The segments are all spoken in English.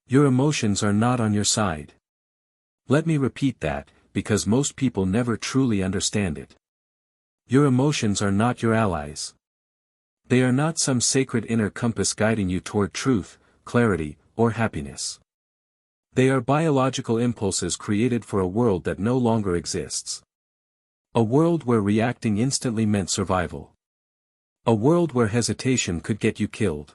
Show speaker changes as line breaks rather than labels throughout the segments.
Your emotions are not on your side. Let me repeat that, because most people never truly understand it. Your emotions are not your allies. They are not some sacred inner compass guiding you toward truth, clarity, or happiness. They are biological impulses created for a world that no longer exists. A world where reacting instantly meant survival. A world where hesitation could get you killed.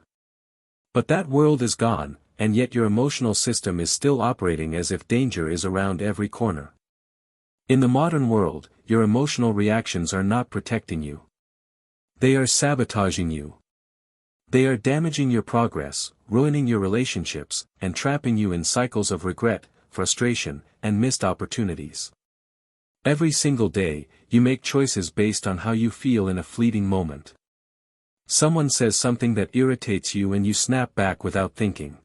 But that world is gone, and yet your emotional system is still operating as if danger is around every corner. In the modern world, your emotional reactions are not protecting you. They are sabotaging you. They are damaging your progress, ruining your relationships, and trapping you in cycles of regret, frustration, and missed opportunities. Every single day, you make choices based on how you feel in a fleeting moment. Someone says something that irritates you and you snap back without thinking.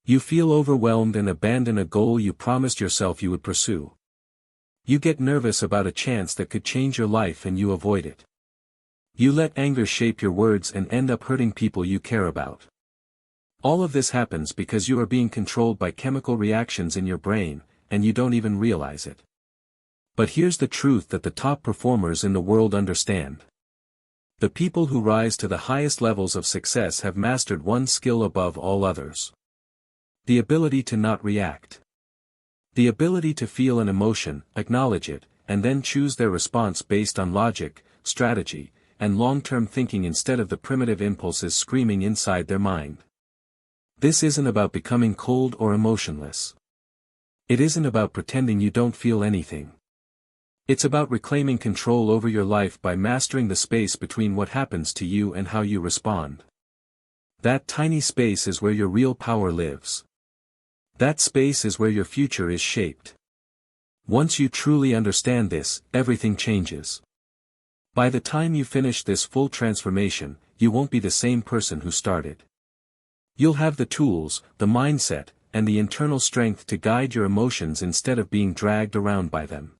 You feel overwhelmed and abandon a goal you promised yourself you would pursue. You get nervous about a chance that could change your life and you avoid it. You let anger shape your words and end up hurting people you care about. All of this happens because you are being controlled by chemical reactions in your brain, and you don't even realize it. But here's the truth that the top performers in the world understand. The people who rise to the highest levels of success have mastered one skill above all others. The ability to not react. The ability to feel an emotion, acknowledge it, and then choose their response based on logic, strategy, and long-term thinking instead of the primitive impulses screaming inside their mind. This isn't about becoming cold or emotionless. It isn't about pretending you don't feel anything. It's about reclaiming control over your life by mastering the space between what happens to you and how you respond. That tiny space is where your real power lives. That space is where your future is shaped. Once you truly understand this, everything changes. By the time you finish this full transformation, you won't be the same person who started. You'll have the tools, the mindset, and the internal strength to guide your emotions instead of being dragged around by them.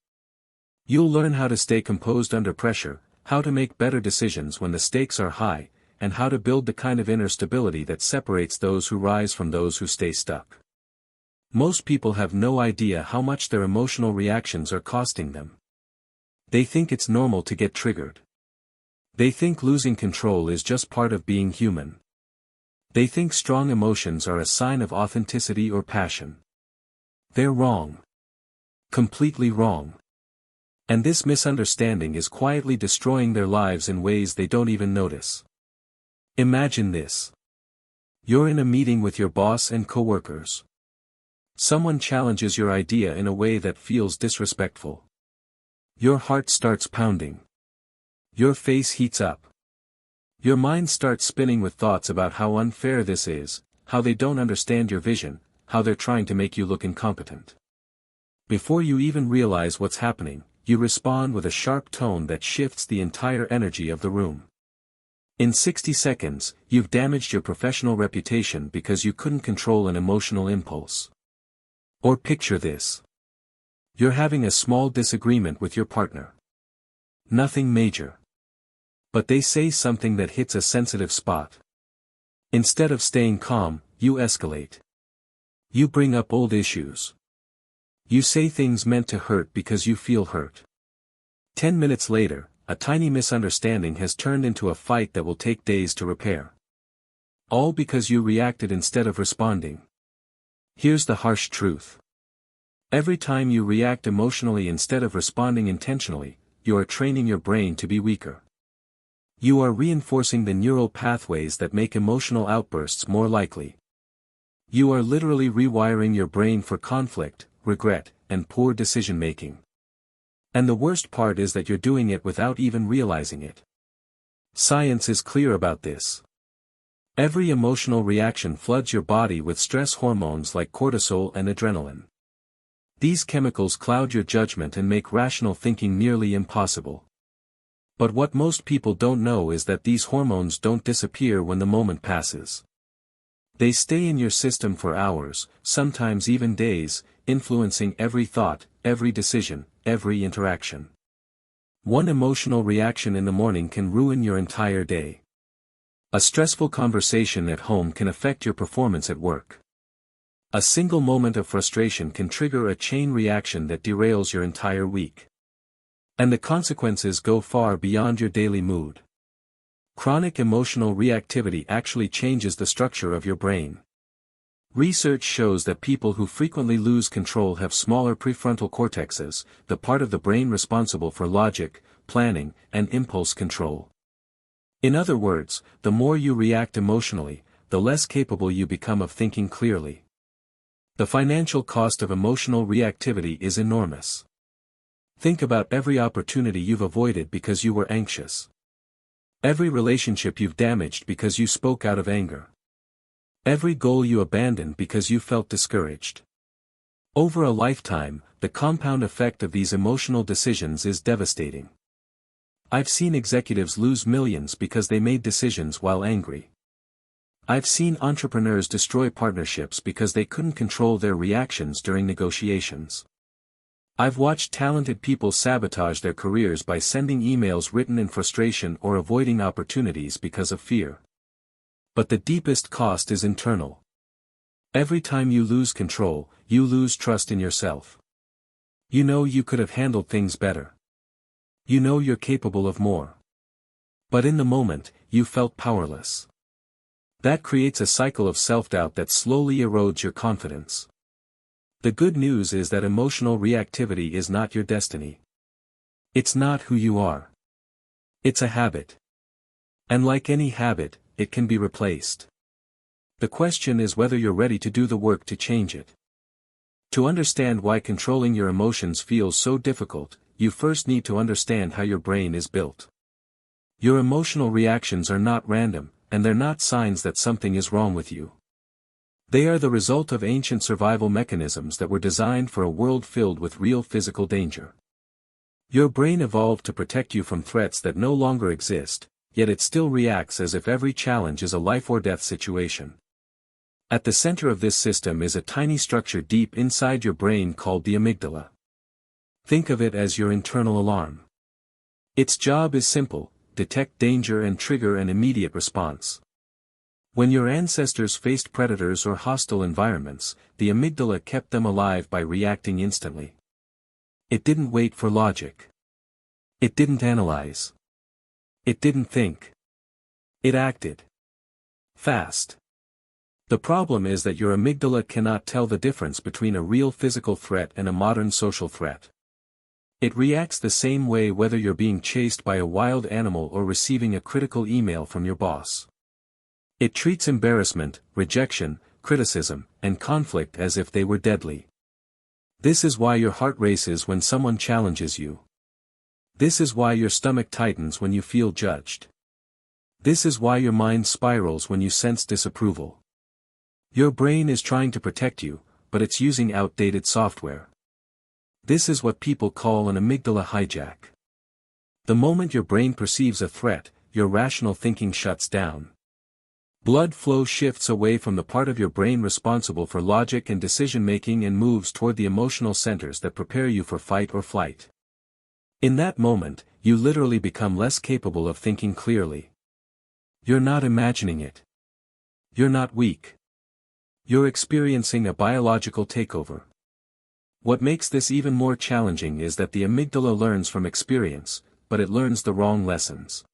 You'll learn how to stay composed under pressure, how to make better decisions when the stakes are high, and how to build the kind of inner stability that separates those who rise from those who stay stuck. Most people have no idea how much their emotional reactions are costing them. They think it's normal to get triggered. They think losing control is just part of being human. They think strong emotions are a sign of authenticity or passion. They're wrong. Completely wrong. And this misunderstanding is quietly destroying their lives in ways they don't even notice. Imagine this. You're in a meeting with your boss and coworkers. Someone challenges your idea in a way that feels disrespectful. Your heart starts pounding. Your face heats up. Your mind starts spinning with thoughts about how unfair this is, how they don't understand your vision, how they're trying to make you look incompetent. Before you even realize what's happening, you respond with a sharp tone that shifts the entire energy of the room. In 60 seconds, you've damaged your professional reputation because you couldn't control an emotional impulse. Or picture this. You're having a small disagreement with your partner. Nothing major. But they say something that hits a sensitive spot. Instead of staying calm, you escalate. You bring up old issues. You say things meant to hurt because you feel hurt. 10 minutes later, a tiny misunderstanding has turned into a fight that will take days to repair. All because you reacted instead of responding. Here's the harsh truth. Every time you react emotionally instead of responding intentionally, you are training your brain to be weaker. You are reinforcing the neural pathways that make emotional outbursts more likely. You are literally rewiring your brain for conflict, regret, and poor decision-making. And the worst part is that you're doing it without even realizing it. Science is clear about this. Every emotional reaction floods your body with stress hormones like cortisol and adrenaline. These chemicals cloud your judgment and make rational thinking nearly impossible. But what most people don't know is that these hormones don't disappear when the moment passes. They stay in your system for hours, sometimes even days, influencing every thought, every decision, every interaction. One emotional reaction in the morning can ruin your entire day. A stressful conversation at home can affect your performance at work. A single moment of frustration can trigger a chain reaction that derails your entire week. And the consequences go far beyond your daily mood. Chronic emotional reactivity actually changes the structure of your brain. Research shows that people who frequently lose control have smaller prefrontal cortexes, the part of the brain responsible for logic, planning, and impulse control. In other words, the more you react emotionally, the less capable you become of thinking clearly. The financial cost of emotional reactivity is enormous. Think about every opportunity you've avoided because you were anxious. Every relationship you've damaged because you spoke out of anger. Every goal you abandoned because you felt discouraged. Over a lifetime, the compound effect of these emotional decisions is devastating. I've seen executives lose millions because they made decisions while angry. I've seen entrepreneurs destroy partnerships because they couldn't control their reactions during negotiations. I've watched talented people sabotage their careers by sending emails written in frustration or avoiding opportunities because of fear. But the deepest cost is internal. Every time you lose control, you lose trust in yourself. You know you could have handled things better. You know you're capable of more. But in the moment, you felt powerless. That creates a cycle of self-doubt that slowly erodes your confidence. The good news is that emotional reactivity is not your destiny. It's not who you are. It's a habit. And like any habit, it can be replaced. The question is whether you're ready to do the work to change it. To understand why controlling your emotions feels so difficult, you first need to understand how your brain is built. Your emotional reactions are not random, and they're not signs that something is wrong with you. They are the result of ancient survival mechanisms that were designed for a world filled with real physical danger. Your brain evolved to protect you from threats that no longer exist, yet it still reacts as if every challenge is a life-or-death situation. At the center of this system is a tiny structure deep inside your brain called the amygdala. Think of it as your internal alarm. Its job is simple: detect danger and trigger an immediate response. When your ancestors faced predators or hostile environments, the amygdala kept them alive by reacting instantly. It didn't wait for logic. It didn't analyze. It didn't think. It acted. Fast. The problem is that your amygdala cannot tell the difference between a real physical threat and a modern social threat. It reacts the same way whether you're being chased by a wild animal or receiving a critical email from your boss. It treats embarrassment, rejection, criticism, and conflict as if they were deadly. This is why your heart races when someone challenges you. This is why your stomach tightens when you feel judged. This is why your mind spirals when you sense disapproval. Your brain is trying to protect you, but it's using outdated software. This is what people call an amygdala hijack. The moment your brain perceives a threat, your rational thinking shuts down. Blood flow shifts away from the part of your brain responsible for logic and decision-making and moves toward the emotional centers that prepare you for fight or flight. In that moment, you literally become less capable of thinking clearly. You're not imagining it. You're not weak. You're experiencing a biological takeover. What makes this even more challenging is that the amygdala learns from experience, but it learns the wrong lessons.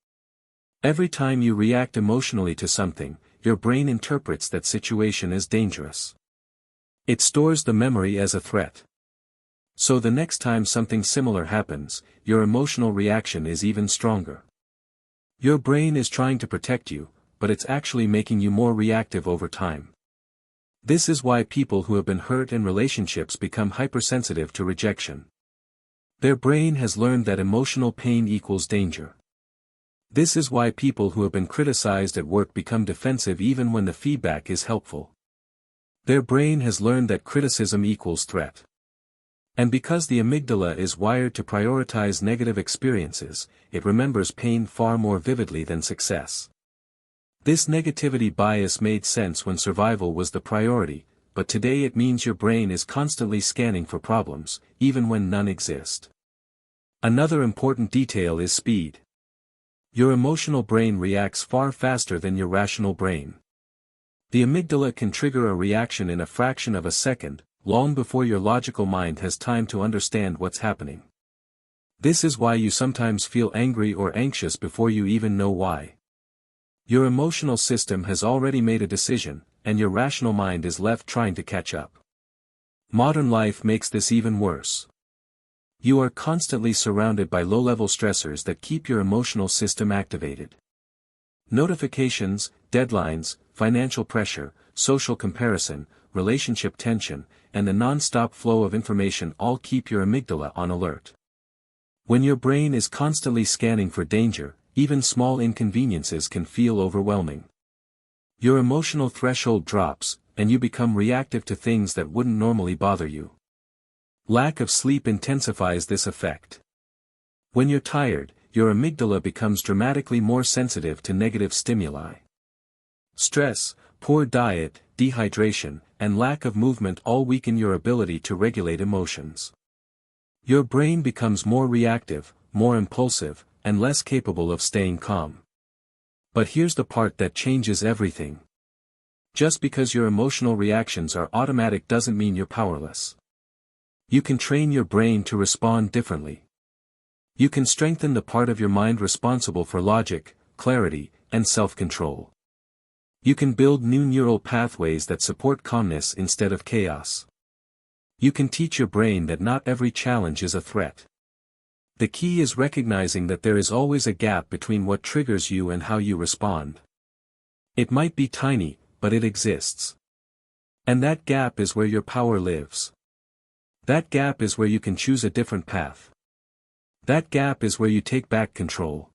Every time you react emotionally to something, your brain interprets that situation as dangerous. It stores the memory as a threat. So the next time something similar happens, your emotional reaction is even stronger. Your brain is trying to protect you, but it's actually making you more reactive over time. This is why people who have been hurt in relationships become hypersensitive to rejection. Their brain has learned that emotional pain equals danger. This is why people who have been criticized at work become defensive even when the feedback is helpful. Their brain has learned that criticism equals threat. And because the amygdala is wired to prioritize negative experiences, it remembers pain far more vividly than success. This negativity bias made sense when survival was the priority, but today it means your brain is constantly scanning for problems, even when none exist. Another important detail is speed. Your emotional brain reacts far faster than your rational brain. The amygdala can trigger a reaction in a fraction of a second, long before your logical mind has time to understand what's happening. This is why you sometimes feel angry or anxious before you even know why. Your emotional system has already made a decision, and your rational mind is left trying to catch up. Modern life makes this even worse. You are constantly surrounded by low-level stressors that keep your emotional system activated. Notifications, deadlines, financial pressure, social comparison, relationship tension, and the non-stop flow of information all keep your amygdala on alert. When your brain is constantly scanning for danger, even small inconveniences can feel overwhelming. Your emotional threshold drops, and you become reactive to things that wouldn't normally bother you. Lack of sleep intensifies this effect. When you're tired, your amygdala becomes dramatically more sensitive to negative stimuli. Stress, poor diet, dehydration, and lack of movement all weaken your ability to regulate emotions. Your brain becomes more reactive, more impulsive, and less capable of staying calm. But here's the part that changes everything. Just because your emotional reactions are automatic doesn't mean you're powerless. You can train your brain to respond differently. You can strengthen the part of your mind responsible for logic, clarity, and self-control. You can build new neural pathways that support calmness instead of chaos. You can teach your brain that not every challenge is a threat. The key is recognizing that there is always a gap between what triggers you and how you respond. It might be tiny, but it exists. And that gap is where your power lives. That gap is where you can choose a different path. That gap is where you take back control.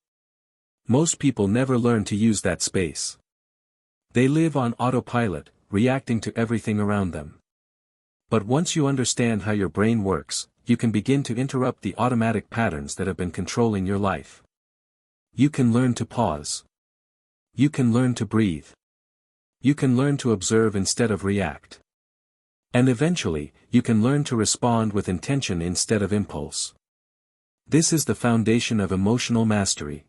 Most people never learn to use that space. They live on autopilot, reacting to everything around them. But once you understand how your brain works, you can begin to interrupt the automatic patterns that have been controlling your life. You can learn to pause. You can learn to breathe. You can learn to observe instead of react. And eventually, you can learn to respond with intention instead of impulse. This is the foundation of emotional mastery.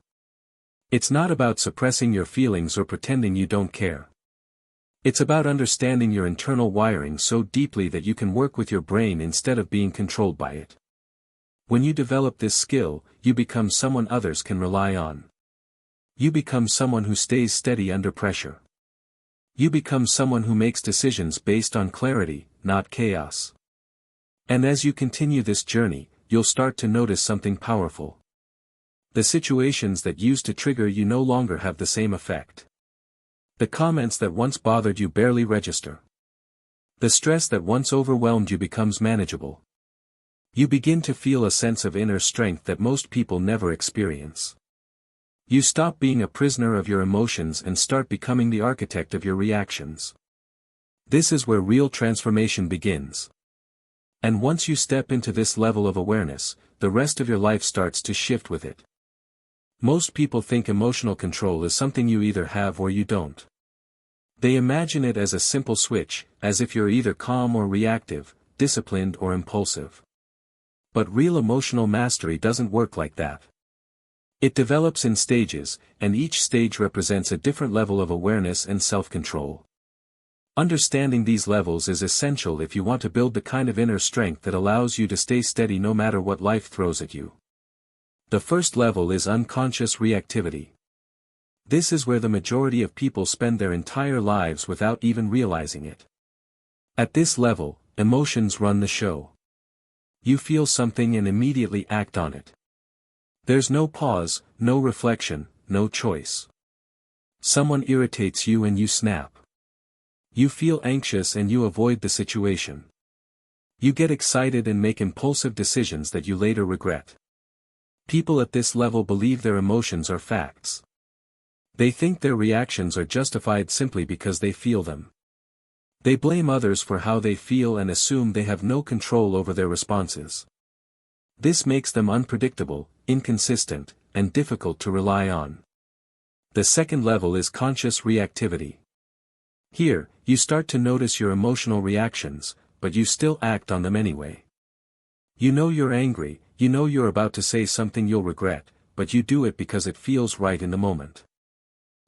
It's not about suppressing your feelings or pretending you don't care. It's about understanding your internal wiring so deeply that you can work with your brain instead of being controlled by it. When you develop this skill, you become someone others can rely on. You become someone who stays steady under pressure. You become someone who makes decisions based on clarity, not chaos. And as you continue this journey, you'll start to notice something powerful. The situations that used to trigger you no longer have the same effect. The comments that once bothered you barely register. The stress that once overwhelmed you becomes manageable. You begin to feel a sense of inner strength that most people never experience. You stop being a prisoner of your emotions and start becoming the architect of your reactions. This is where real transformation begins. And once you step into this level of awareness, the rest of your life starts to shift with it. Most people think emotional control is something you either have or you don't. They imagine it as a simple switch, as if you're either calm or reactive, disciplined or impulsive. But real emotional mastery doesn't work like that. It develops in stages, and each stage represents a different level of awareness and self-control. Understanding these levels is essential if you want to build the kind of inner strength that allows you to stay steady no matter what life throws at you. The first level is unconscious reactivity. This is where the majority of people spend their entire lives without even realizing it. At this level, emotions run the show. You feel something and immediately act on it. There's no pause, no reflection, no choice. Someone irritates you and you snap. You feel anxious and you avoid the situation. You get excited and make impulsive decisions that you later regret. People at this level believe their emotions are facts. They think their reactions are justified simply because they feel them. They blame others for how they feel and assume they have no control over their responses. This makes them unpredictable, inconsistent, and difficult to rely on. The second level is conscious reactivity. Here, you start to notice your emotional reactions, but you still act on them anyway. You know you're angry, you know you're about to say something you'll regret, but you do it because it feels right in the moment.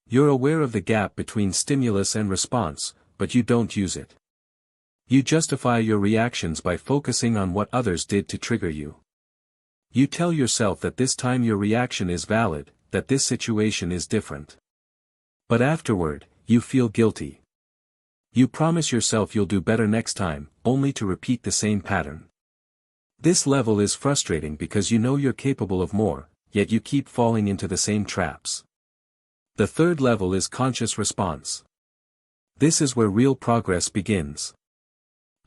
You're aware of the gap between stimulus and response, but you don't use it. You justify your reactions by focusing on what others did to trigger you. You tell yourself that this time your reaction is valid, that this situation is different. But afterward, you feel guilty. You promise yourself you'll do better next time, only to repeat the same pattern. This level is frustrating because you know you're capable of more, yet you keep falling into the same traps. The third level is conscious response. This is where real progress begins.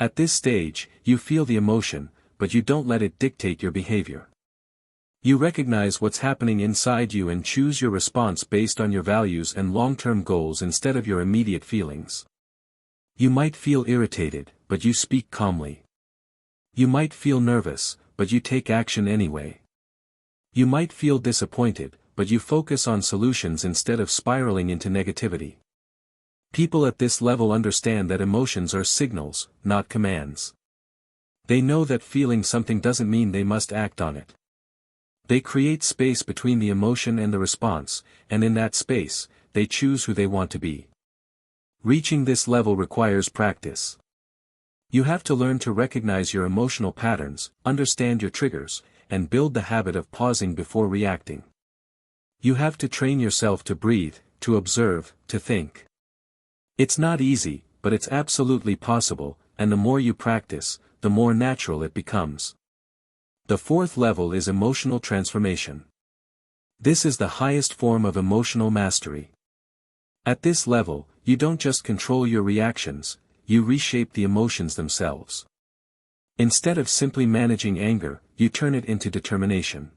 At this stage, you feel the emotion, but you don't let it dictate your behavior. You recognize what's happening inside you and choose your response based on your values and long-term goals instead of your immediate feelings. You might feel irritated, but you speak calmly. You might feel nervous, but you take action anyway. You might feel disappointed, but you focus on solutions instead of spiraling into negativity. People at this level understand that emotions are signals, not commands. They know that feeling something doesn't mean they must act on it. They create space between the emotion and the response, and in that space, they choose who they want to be. Reaching this level requires practice. You have to learn to recognize your emotional patterns, understand your triggers, and build the habit of pausing before reacting. You have to train yourself to breathe, to observe, to think. It's not easy, but it's absolutely possible, and the more you practice, the more natural it becomes. The fourth level is emotional transformation. This is the highest form of emotional mastery. At this level, you don't just control your reactions, you reshape the emotions themselves. Instead of simply managing anger, you turn it into determination.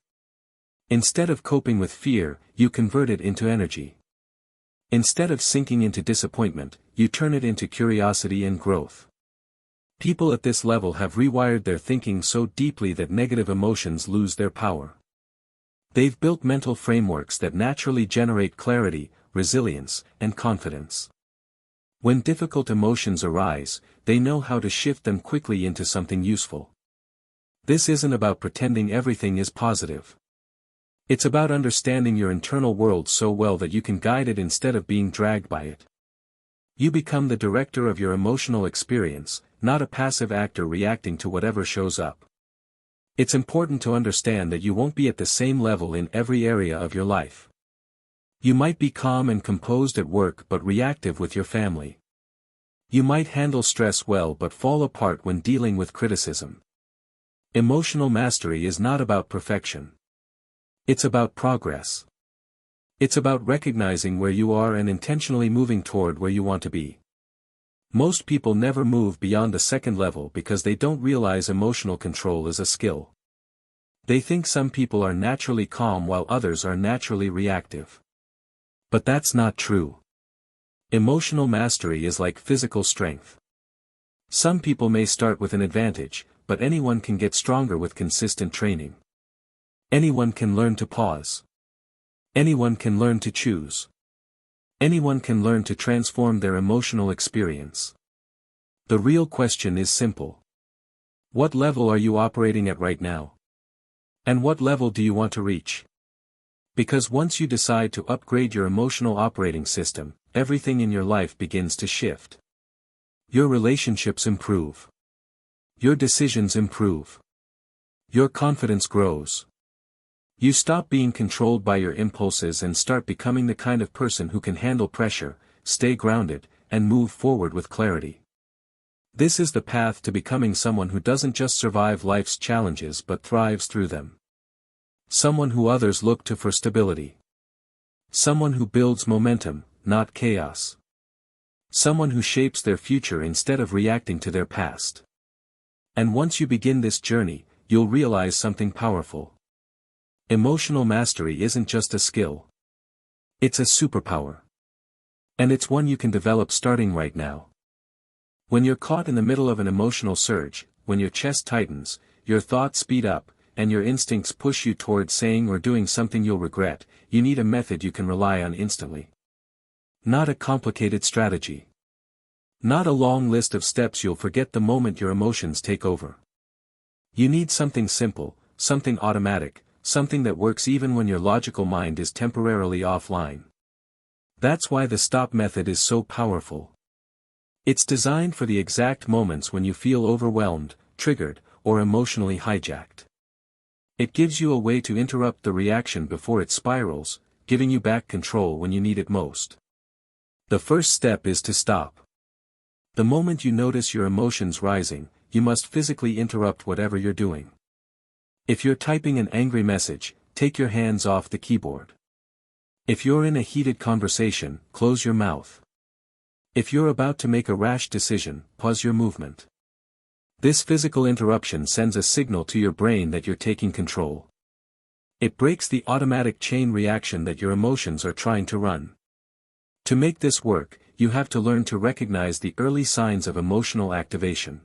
Instead of coping with fear, you convert it into energy. Instead of sinking into disappointment, you turn it into curiosity and growth. People at this level have rewired their thinking so deeply that negative emotions lose their power. They've built mental frameworks that naturally generate clarity, resilience, and confidence. When difficult emotions arise, they know how to shift them quickly into something useful. This isn't about pretending everything is positive. It's about understanding your internal world so well that you can guide it instead of being dragged by it. You become the director of your emotional experience, not a passive actor reacting to whatever shows up. It's important to understand that you won't be at the same level in every area of your life. You might be calm and composed at work but reactive with your family. You might handle stress well but fall apart when dealing with criticism. Emotional mastery is not about perfection. It's about progress. It's about recognizing where you are and intentionally moving toward where you want to be. Most people never move beyond the second level because they don't realize emotional control is a skill. They think some people are naturally calm while others are naturally reactive. But that's not true. Emotional mastery is like physical strength. Some people may start with an advantage, but anyone can get stronger with consistent training. Anyone can learn to pause. Anyone can learn to choose. Anyone can learn to transform their emotional experience. The real question is simple. What level are you operating at right now? And what level do you want to reach? Because once you decide to upgrade your emotional operating system, everything in your life begins to shift. Your relationships improve. Your decisions improve. Your confidence grows. You stop being controlled by your impulses and start becoming the kind of person who can handle pressure, stay grounded, and move forward with clarity. This is the path to becoming someone who doesn't just survive life's challenges but thrives through them. Someone who others look to for stability. Someone who builds momentum, not chaos. Someone who shapes their future instead of reacting to their past. And once you begin this journey, you'll realize something powerful. Emotional mastery isn't just a skill. It's a superpower. And it's one you can develop starting right now. When you're caught in the middle of an emotional surge, when your chest tightens, your thoughts speed up, and your instincts push you toward saying or doing something you'll regret, you need a method you can rely on instantly. Not a complicated strategy. Not a long list of steps you'll forget the moment your emotions take over. You need something simple, something automatic, something that works even when your logical mind is temporarily offline. That's why the stop method is so powerful. It's designed for the exact moments when you feel overwhelmed, triggered, or emotionally hijacked. It gives you a way to interrupt the reaction before it spirals, giving you back control when you need it most. The first step is to stop. The moment you notice your emotions rising, you must physically interrupt whatever you're doing. If you're typing an angry message, take your hands off the keyboard. If you're in a heated conversation, close your mouth. If you're about to make a rash decision, pause your movement. This physical interruption sends a signal to your brain that you're taking control. It breaks the automatic chain reaction that your emotions are trying to run. To make this work, you have to learn to recognize the early signs of emotional activation.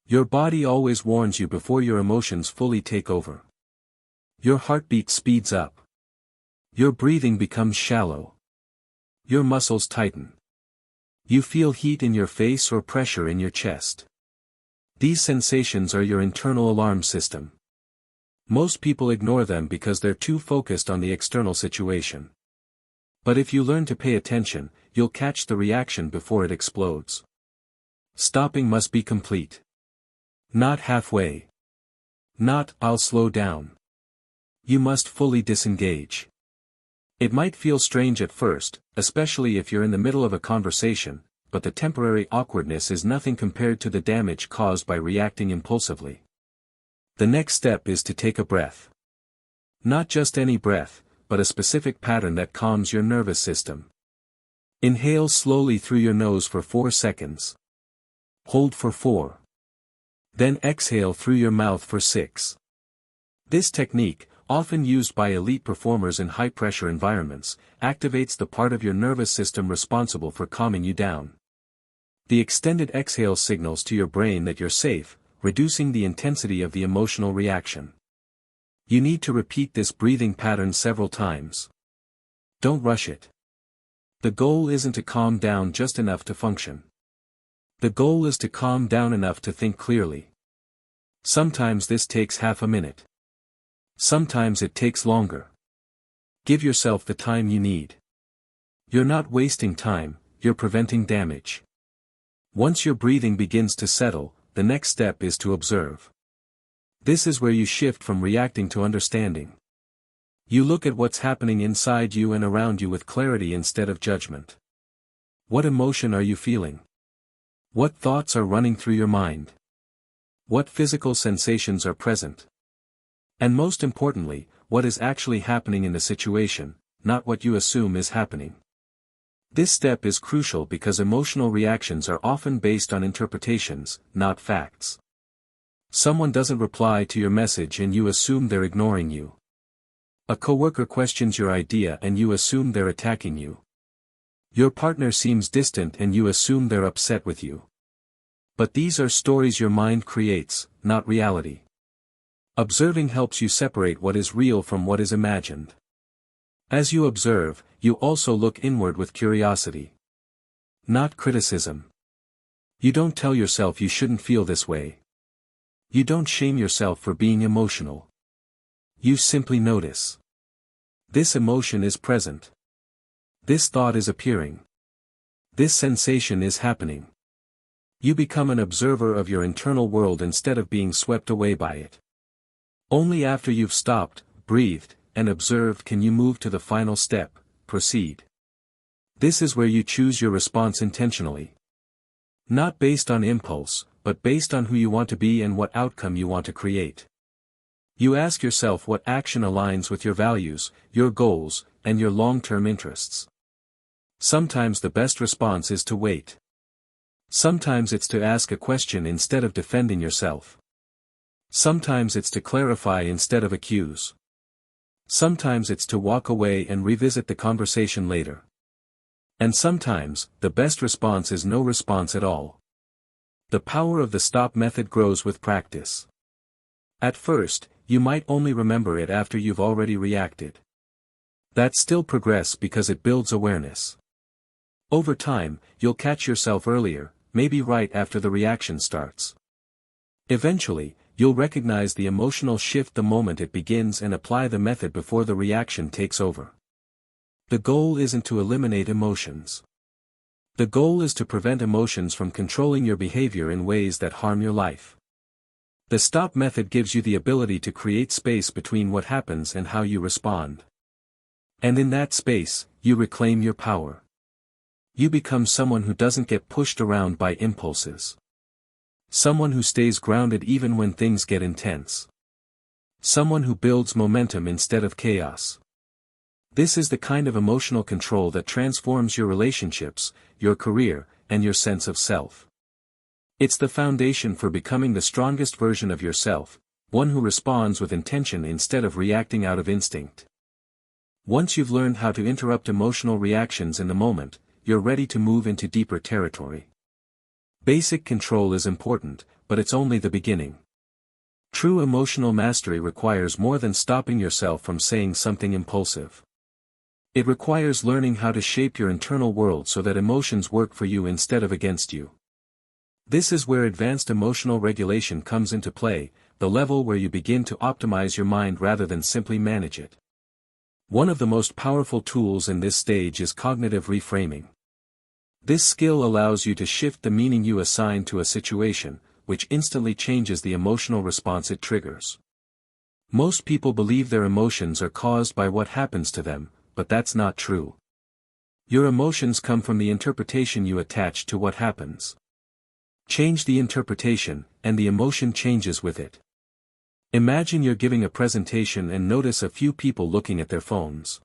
Your body always warns you before your emotions fully take over. Your heartbeat speeds up. Your breathing becomes shallow. Your muscles tighten. You feel heat in your face or pressure in your chest. These sensations are your internal alarm system. Most people ignore them because they're too focused on the external situation. But if you learn to pay attention, you'll catch the reaction before it explodes. Stopping must be complete. Not halfway. Not, "I'll slow down." You must fully disengage. It might feel strange at first, especially if you're in the middle of a conversation, but the temporary awkwardness is nothing compared to the damage caused by reacting impulsively. The next step is to take a breath. Not just any breath, but a specific pattern that calms your nervous system. Inhale slowly through your nose for 4 seconds. Hold for 4. Then exhale through your mouth for 6. This technique, often used by elite performers in high-pressure environments, activates the part of your nervous system responsible for calming you down. The extended exhale signals to your brain that you're safe, reducing the intensity of the emotional reaction. You need to repeat this breathing pattern several times. Don't rush it. The goal isn't to calm down just enough to function. The goal is to calm down enough to think clearly. Sometimes this takes half a minute. Sometimes it takes longer. Give yourself the time you need. You're not wasting time, you're preventing damage. Once your breathing begins to settle, the next step is to observe. This is where you shift from reacting to understanding. You look at what's happening inside you and around you with clarity instead of judgment. What emotion are you feeling? What thoughts are running through your mind? What physical sensations are present? And most importantly, what is actually happening in the situation, not what you assume is happening. This step is crucial because emotional reactions are often based on interpretations, not facts. Someone doesn't reply to your message and you assume they're ignoring you. A coworker questions your idea and you assume they're attacking you. Your partner seems distant and you assume they're upset with you. But these are stories your mind creates, not reality. Observing helps you separate what is real from what is imagined. As you observe, you also look inward with curiosity. Not criticism. You don't tell yourself you shouldn't feel this way. You don't shame yourself for being emotional. You simply notice. This emotion is present. This thought is appearing. This sensation is happening. You become an observer of your internal world instead of being swept away by it. Only after you've stopped, breathed, and observed can you move to the final step, proceed. This is where you choose your response intentionally. Not based on impulse, but based on who you want to be and what outcome you want to create. You ask yourself what action aligns with your values, your goals, and your long-term interests. Sometimes the best response is to wait. Sometimes it's to ask a question instead of defending yourself. Sometimes it's to clarify instead of accuse. Sometimes it's to walk away and revisit the conversation later. And sometimes, the best response is no response at all. The power of the stop method grows with practice. At first, you might only remember it after you've already reacted. That's still progress because it builds awareness. Over time, you'll catch yourself earlier, maybe right after the reaction starts. Eventually, you'll recognize the emotional shift the moment it begins and apply the method before the reaction takes over. The goal isn't to eliminate emotions. The goal is to prevent emotions from controlling your behavior in ways that harm your life. The stop method gives you the ability to create space between what happens and how you respond. And in that space, you reclaim your power. You become someone who doesn't get pushed around by impulses. Someone who stays grounded even when things get intense. Someone who builds momentum instead of chaos. This is the kind of emotional control that transforms your relationships, your career, and your sense of self. It's the foundation for becoming the strongest version of yourself, one who responds with intention instead of reacting out of instinct. Once you've learned how to interrupt emotional reactions in the moment, you're ready to move into deeper territory. Basic control is important, but it's only the beginning. True emotional mastery requires more than stopping yourself from saying something impulsive. It requires learning how to shape your internal world so that emotions work for you instead of against you. This is where advanced emotional regulation comes into play, the level where you begin to optimize your mind rather than simply manage it. One of the most powerful tools in this stage is cognitive reframing. This skill allows you to shift the meaning you assign to a situation, which instantly changes the emotional response it triggers. Most people believe their emotions are caused by what happens to them, but that's not true. Your emotions come from the interpretation you attach to what happens. Change the interpretation, and the emotion changes with it. Imagine you're giving a presentation and notice a few people looking at their phones.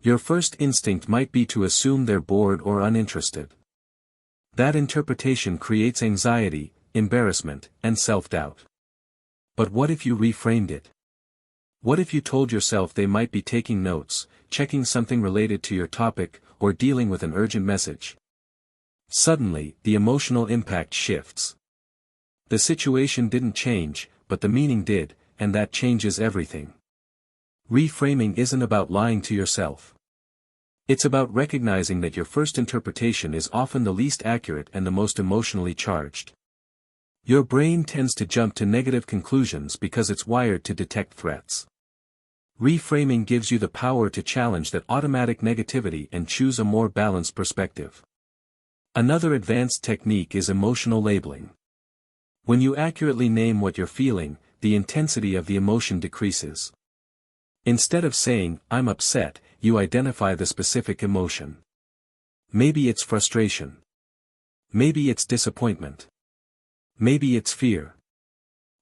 Your first instinct might be to assume they're bored or uninterested. That interpretation creates anxiety, embarrassment, and self-doubt. But what if you reframed it? What if you told yourself they might be taking notes, checking something related to your topic, or dealing with an urgent message? Suddenly, the emotional impact shifts. The situation didn't change, but the meaning did, and that changes everything. Reframing isn't about lying to yourself. It's about recognizing that your first interpretation is often the least accurate and the most emotionally charged. Your brain tends to jump to negative conclusions because it's wired to detect threats. Reframing gives you the power to challenge that automatic negativity and choose a more balanced perspective. Another advanced technique is emotional labeling. When you accurately name what you're feeling, the intensity of the emotion decreases. Instead of saying, "I'm upset," you identify the specific emotion. Maybe it's frustration. Maybe it's disappointment. Maybe it's fear.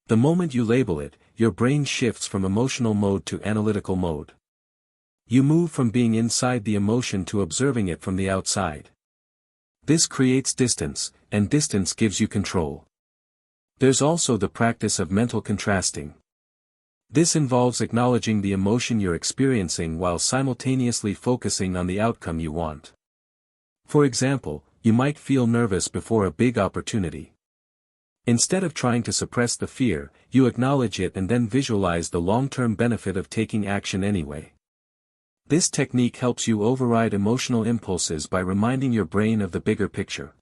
The moment you label it, your brain shifts from emotional mode to analytical mode. You move from being inside the emotion to observing it from the outside. This creates distance, and distance gives you control. There's also the practice of mental contrasting. This involves acknowledging the emotion you're experiencing while simultaneously focusing on the outcome you want. For example, you might feel nervous before a big opportunity. Instead of trying to suppress the fear, you acknowledge it and then visualize the long-term benefit of taking action anyway. This technique helps you override emotional impulses by reminding your brain of the bigger picture.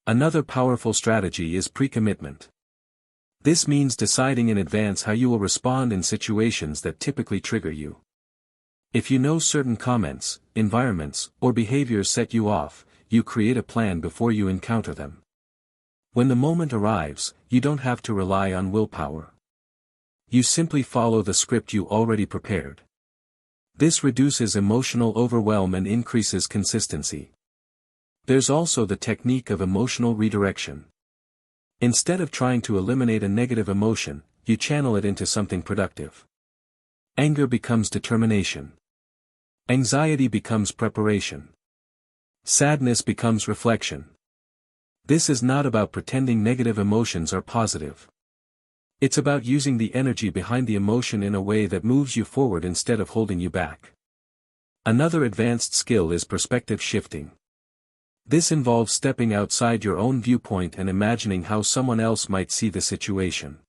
Another powerful strategy is pre-commitment. This means deciding in advance how you will respond in situations that typically trigger you. If you know certain comments, environments, or behaviors set you off, you create a plan before you encounter them. When the moment arrives, you don't have to rely on willpower. You simply follow the script you already prepared. This reduces emotional overwhelm and increases consistency. There's also the technique of emotional redirection. Instead of trying to eliminate a negative emotion, you channel it into something productive. Anger becomes determination. Anxiety becomes preparation. Sadness becomes reflection. This is not about pretending negative emotions are positive. It's about using the energy behind the emotion in a way that moves you forward instead of holding you back. Another advanced skill is perspective shifting. This involves stepping outside your own viewpoint and imagining how someone else might see the situation.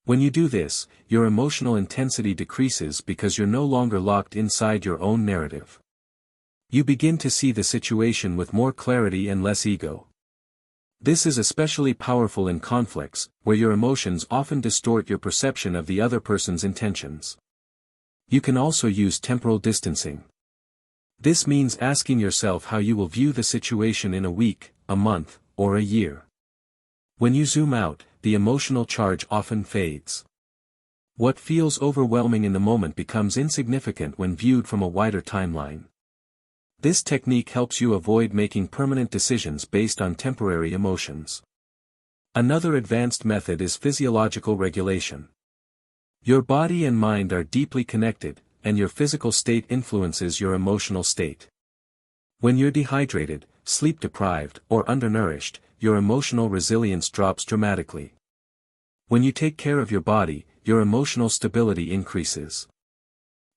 When you do this, your emotional intensity decreases because you're no longer locked inside your own narrative. You begin to see the situation with more clarity and less ego. This is especially powerful in conflicts, where your emotions often distort your perception of the other person's intentions. You can also use temporal distancing. This means asking yourself how you will view the situation in a week, a month, or a year. When you zoom out, the emotional charge often fades. What feels overwhelming in the moment becomes insignificant when viewed from a wider timeline. This technique helps you avoid making permanent decisions based on temporary emotions. Another advanced method is physiological regulation. Your body and mind are deeply connected, and your physical state influences your emotional state. When you're dehydrated, sleep-deprived, or undernourished, your emotional resilience drops dramatically. When you take care of your body, your emotional stability increases.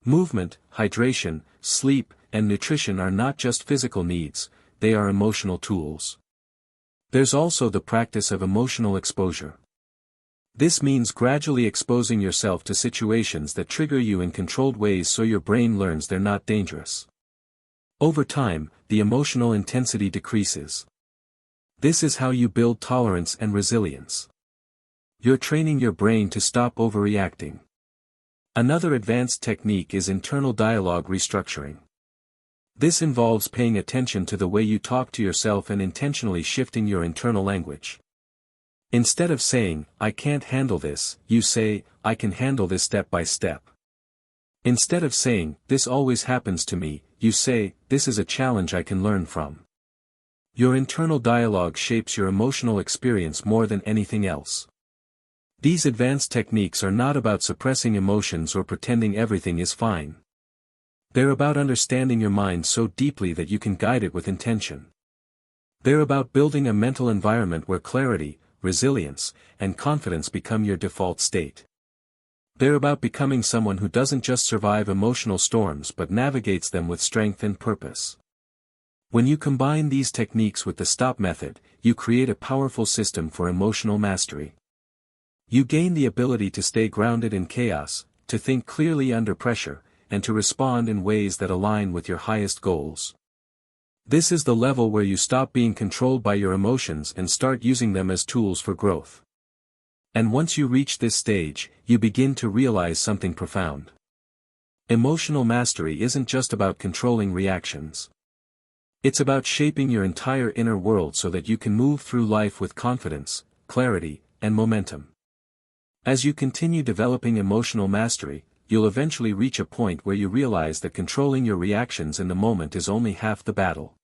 Movement, hydration, sleep, and nutrition are not just physical needs, they are emotional tools. There's also the practice of emotional exposure. This means gradually exposing yourself to situations that trigger you in controlled ways so your brain learns they're not dangerous. Over time, the emotional intensity decreases. This is how you build tolerance and resilience. You're training your brain to stop overreacting. Another advanced technique is internal dialogue restructuring. This involves paying attention to the way you talk to yourself and intentionally shifting your internal language. Instead of saying, "I can't handle this," you say, "I can handle this step by step." Instead of saying, "This always happens to me," you say, "This is a challenge I can learn from." Your internal dialogue shapes your emotional experience more than anything else. These advanced techniques are not about suppressing emotions or pretending everything is fine. They're about understanding your mind so deeply that you can guide it with intention. They're about building a mental environment where clarity, resilience, and confidence become your default state. They're about becoming someone who doesn't just survive emotional storms but navigates them with strength and purpose. When you combine these techniques with the STOP method, you create a powerful system for emotional mastery. You gain the ability to stay grounded in chaos, to think clearly under pressure, and to respond in ways that align with your highest goals. This is the level where you stop being controlled by your emotions and start using them as tools for growth. And once you reach this stage, you begin to realize something profound. Emotional mastery isn't just about controlling reactions. It's about shaping your entire inner world so that you can move through life with confidence, clarity, and momentum. As you continue developing emotional mastery, you'll eventually reach a point where you realize that controlling your reactions in the moment is only half the battle.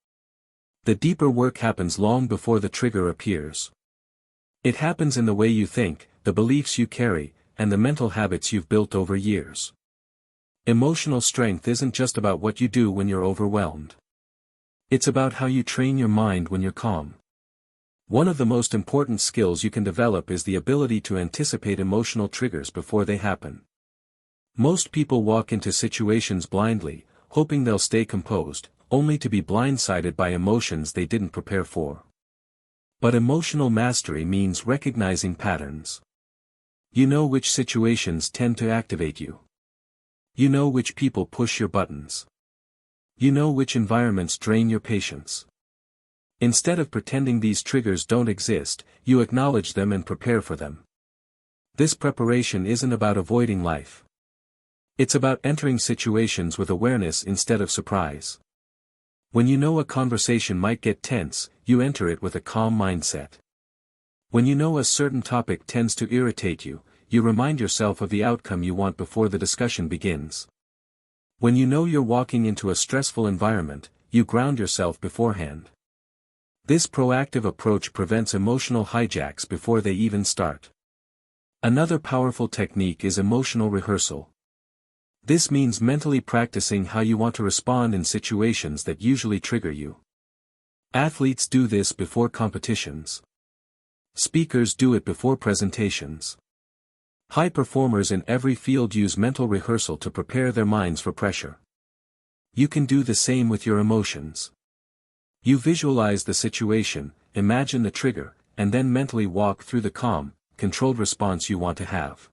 The deeper work happens long before the trigger appears. It happens in the way you think, the beliefs you carry, and the mental habits you've built over years. Emotional strength isn't just about what you do when you're overwhelmed. It's about how you train your mind when you're calm. One of the most important skills you can develop is the ability to anticipate emotional triggers before they happen. Most people walk into situations blindly, hoping they'll stay composed, only to be blindsided by emotions they didn't prepare for. But emotional mastery means recognizing patterns. You know which situations tend to activate you. You know which people push your buttons. You know which environments drain your patience. Instead of pretending these triggers don't exist, you acknowledge them and prepare for them. This preparation isn't about avoiding life. It's about entering situations with awareness instead of surprise. When you know a conversation might get tense, you enter it with a calm mindset. When you know a certain topic tends to irritate you, you remind yourself of the outcome you want before the discussion begins. When you know you're walking into a stressful environment, you ground yourself beforehand. This proactive approach prevents emotional hijacks before they even start. Another powerful technique is emotional rehearsal. This means mentally practicing how you want to respond in situations that usually trigger you. Athletes do this before competitions. Speakers do it before presentations. High performers in every field use mental rehearsal to prepare their minds for pressure. You can do the same with your emotions. You visualize the situation, imagine the trigger, and then mentally walk through the calm, controlled response you want to have.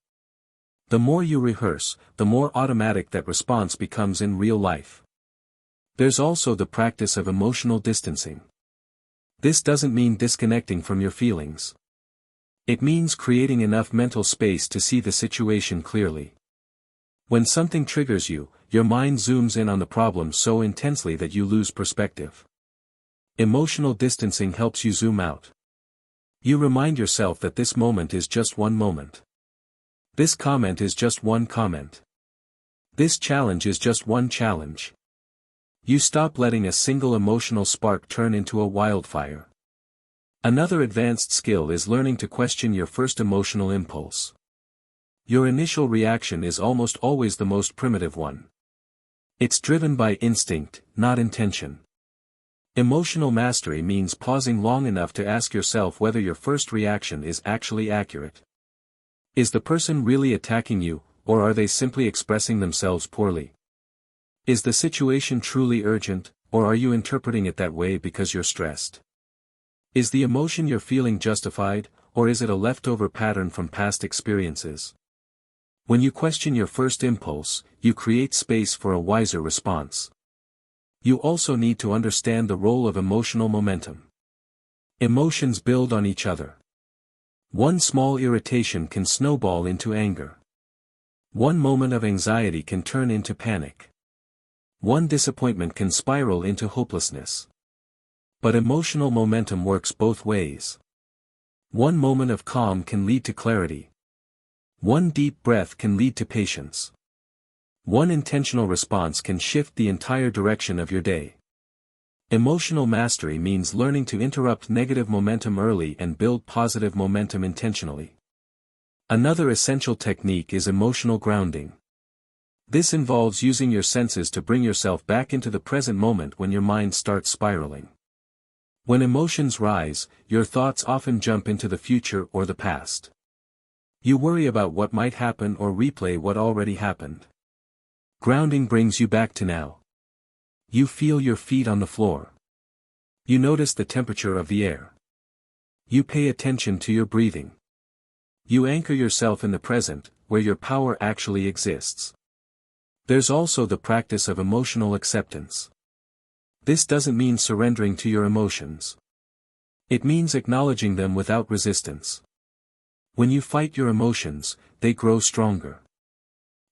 The more you rehearse, the more automatic that response becomes in real life. There's also the practice of emotional distancing. This doesn't mean disconnecting from your feelings. It means creating enough mental space to see the situation clearly. When something triggers you, your mind zooms in on the problem so intensely that you lose perspective. Emotional distancing helps you zoom out. You remind yourself that this moment is just one moment. This comment is just one comment. This challenge is just one challenge. You stop letting a single emotional spark turn into a wildfire. Another advanced skill is learning to question your first emotional impulse. Your initial reaction is almost always the most primitive one. It's driven by instinct, not intention. Emotional mastery means pausing long enough to ask yourself whether your first reaction is actually accurate. Is the person really attacking you, or are they simply expressing themselves poorly? Is the situation truly urgent, or are you interpreting it that way because you're stressed? Is the emotion you're feeling justified, or is it a leftover pattern from past experiences? When you question your first impulse, you create space for a wiser response. You also need to understand the role of emotional momentum. Emotions build on each other. One small irritation can snowball into anger. One moment of anxiety can turn into panic. One disappointment can spiral into hopelessness. But emotional momentum works both ways. One moment of calm can lead to clarity. One deep breath can lead to patience. One intentional response can shift the entire direction of your day. Emotional mastery means learning to interrupt negative momentum early and build positive momentum intentionally. Another essential technique is emotional grounding. This involves using your senses to bring yourself back into the present moment when your mind starts spiraling. When emotions rise, your thoughts often jump into the future or the past. You worry about what might happen or replay what already happened. Grounding brings you back to now. You feel your feet on the floor. You notice the temperature of the air. You pay attention to your breathing. You anchor yourself in the present, where your power actually exists. There's also the practice of emotional acceptance. This doesn't mean surrendering to your emotions. It means acknowledging them without resistance. When you fight your emotions, they grow stronger.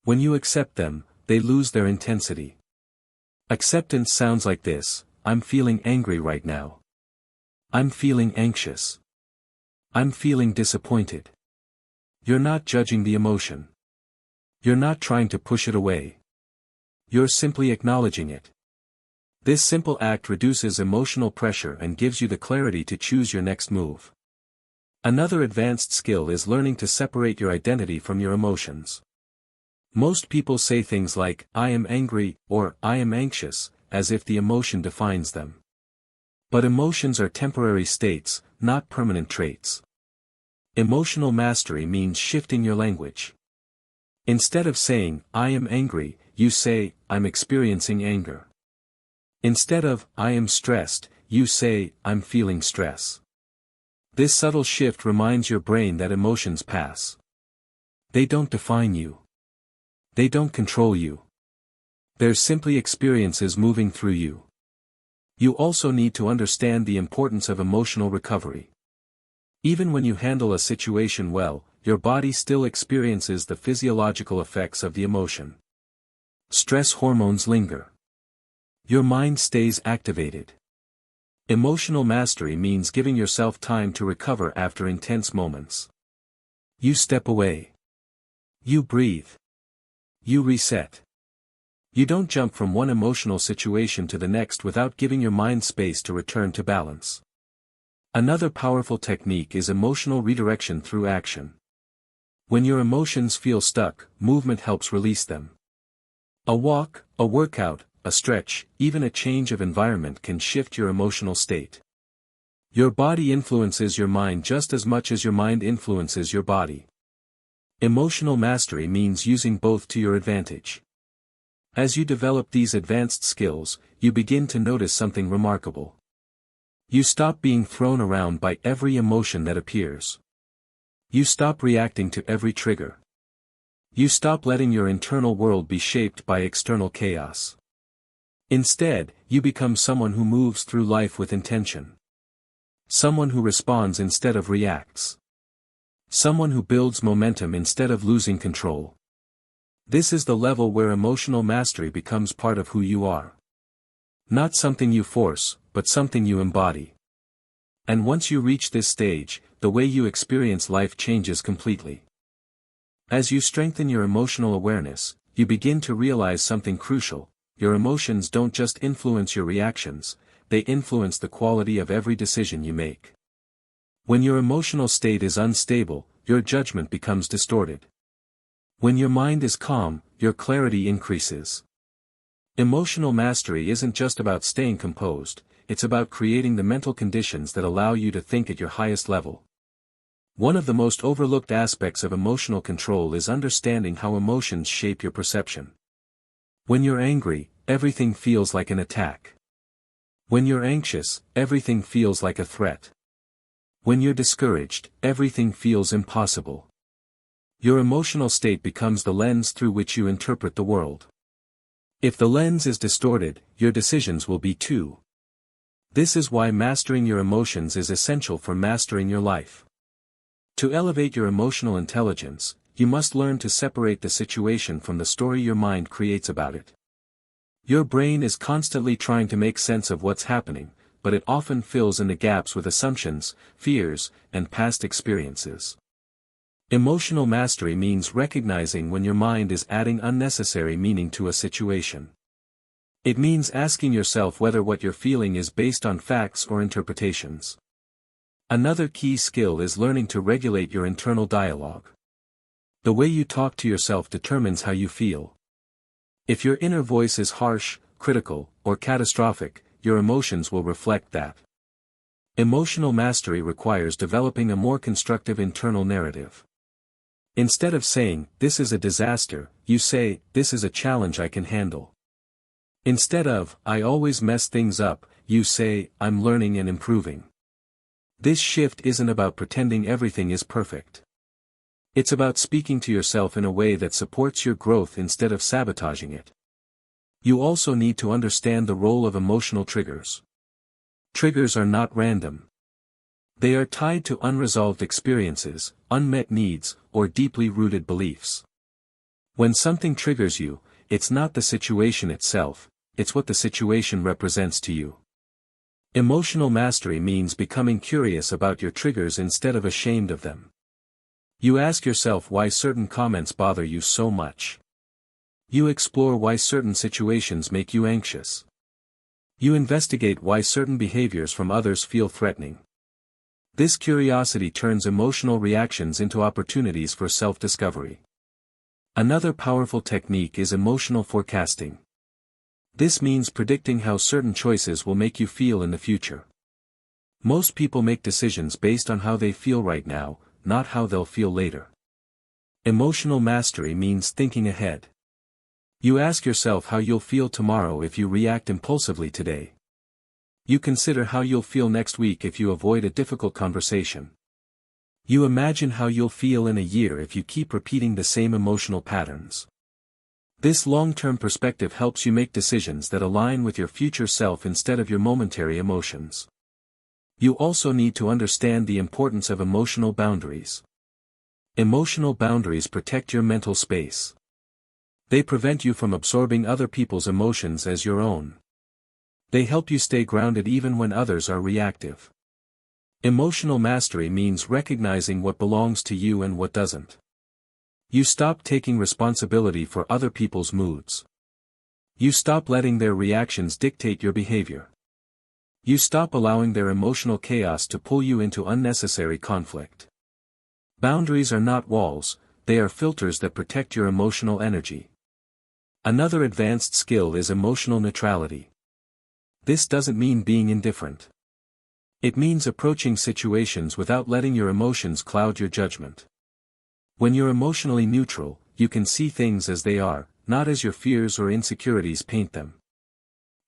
When you accept them, they lose their intensity. Acceptance sounds like this: I'm feeling angry right now. I'm feeling anxious. I'm feeling disappointed. You're not judging the emotion. You're not trying to push it away. You're simply acknowledging it. This simple act reduces emotional pressure and gives you the clarity to choose your next move. Another advanced skill is learning to separate your identity from your emotions. Most people say things like, I am angry, or I am anxious, as if the emotion defines them. But emotions are temporary states, not permanent traits. Emotional mastery means shifting your language. Instead of saying, I am angry, you say, I'm experiencing anger. Instead of, I am stressed, you say, I'm feeling stress. This subtle shift reminds your brain that emotions pass. They don't define you. They don't control you. They're simply experiences moving through you. You also need to understand the importance of emotional recovery. Even when you handle a situation well, your body still experiences the physiological effects of the emotion. Stress hormones linger. Your mind stays activated. Emotional mastery means giving yourself time to recover after intense moments. You step away. You breathe. You reset. You don't jump from one emotional situation to the next without giving your mind space to return to balance. Another powerful technique is emotional redirection through action. When your emotions feel stuck, movement helps release them. A walk, a workout, a stretch, even a change of environment can shift your emotional state. Your body influences your mind just as much as your mind influences your body. Emotional mastery means using both to your advantage. As you develop these advanced skills, you begin to notice something remarkable. You stop being thrown around by every emotion that appears. You stop reacting to every trigger. You stop letting your internal world be shaped by external chaos. Instead, you become someone who moves through life with intention. Someone who responds instead of reacts. Someone who builds momentum instead of losing control. This is the level where emotional mastery becomes part of who you are. Not something you force, but something you embody. And once you reach this stage, the way you experience life changes completely. As you strengthen your emotional awareness, you begin to realize something crucial: your emotions don't just influence your reactions, they influence the quality of every decision you make. When your emotional state is unstable, your judgment becomes distorted. When your mind is calm, your clarity increases. Emotional mastery isn't just about staying composed, it's about creating the mental conditions that allow you to think at your highest level. One of the most overlooked aspects of emotional control is understanding how emotions shape your perception. When you're angry, everything feels like an attack. When you're anxious, everything feels like a threat. When you're discouraged, everything feels impossible. Your emotional state becomes the lens through which you interpret the world. If the lens is distorted, your decisions will be too. This is why mastering your emotions is essential for mastering your life. To elevate your emotional intelligence, you must learn to separate the situation from the story your mind creates about it. Your brain is constantly trying to make sense of what's happening, but it often fills in the gaps with assumptions, fears, and past experiences. Emotional mastery means recognizing when your mind is adding unnecessary meaning to a situation. It means asking yourself whether what you're feeling is based on facts or interpretations. Another key skill is learning to regulate your internal dialogue. The way you talk to yourself determines how you feel. If your inner voice is harsh, critical, or catastrophic, your emotions will reflect that. Emotional mastery requires developing a more constructive internal narrative. Instead of saying, "This is a disaster," you say, "This is a challenge I can handle." Instead of, "I always mess things up," you say, "I'm learning and improving." This shift isn't about pretending everything is perfect. It's about speaking to yourself in a way that supports your growth instead of sabotaging it. You also need to understand the role of emotional triggers. Triggers are not random. They are tied to unresolved experiences, unmet needs, or deeply rooted beliefs. When something triggers you, it's not the situation itself, it's what the situation represents to you. Emotional mastery means becoming curious about your triggers instead of ashamed of them. You ask yourself why certain comments bother you so much. You explore why certain situations make you anxious. You investigate why certain behaviors from others feel threatening. This curiosity turns emotional reactions into opportunities for self-discovery. Another powerful technique is emotional forecasting. This means predicting how certain choices will make you feel in the future. Most people make decisions based on how they feel right now, not how they'll feel later. Emotional mastery means thinking ahead. You ask yourself how you'll feel tomorrow if you react impulsively today. You consider how you'll feel next week if you avoid a difficult conversation. You imagine how you'll feel in a year if you keep repeating the same emotional patterns. This long-term perspective helps you make decisions that align with your future self instead of your momentary emotions. You also need to understand the importance of emotional boundaries. Emotional boundaries protect your mental space. They prevent you from absorbing other people's emotions as your own. They help you stay grounded even when others are reactive. Emotional mastery means recognizing what belongs to you and what doesn't. You stop taking responsibility for other people's moods. You stop letting their reactions dictate your behavior. You stop allowing their emotional chaos to pull you into unnecessary conflict. Boundaries are not walls, they are filters that protect your emotional energy. Another advanced skill is emotional neutrality. This doesn't mean being indifferent. It means approaching situations without letting your emotions cloud your judgment. When you're emotionally neutral, you can see things as they are, not as your fears or insecurities paint them.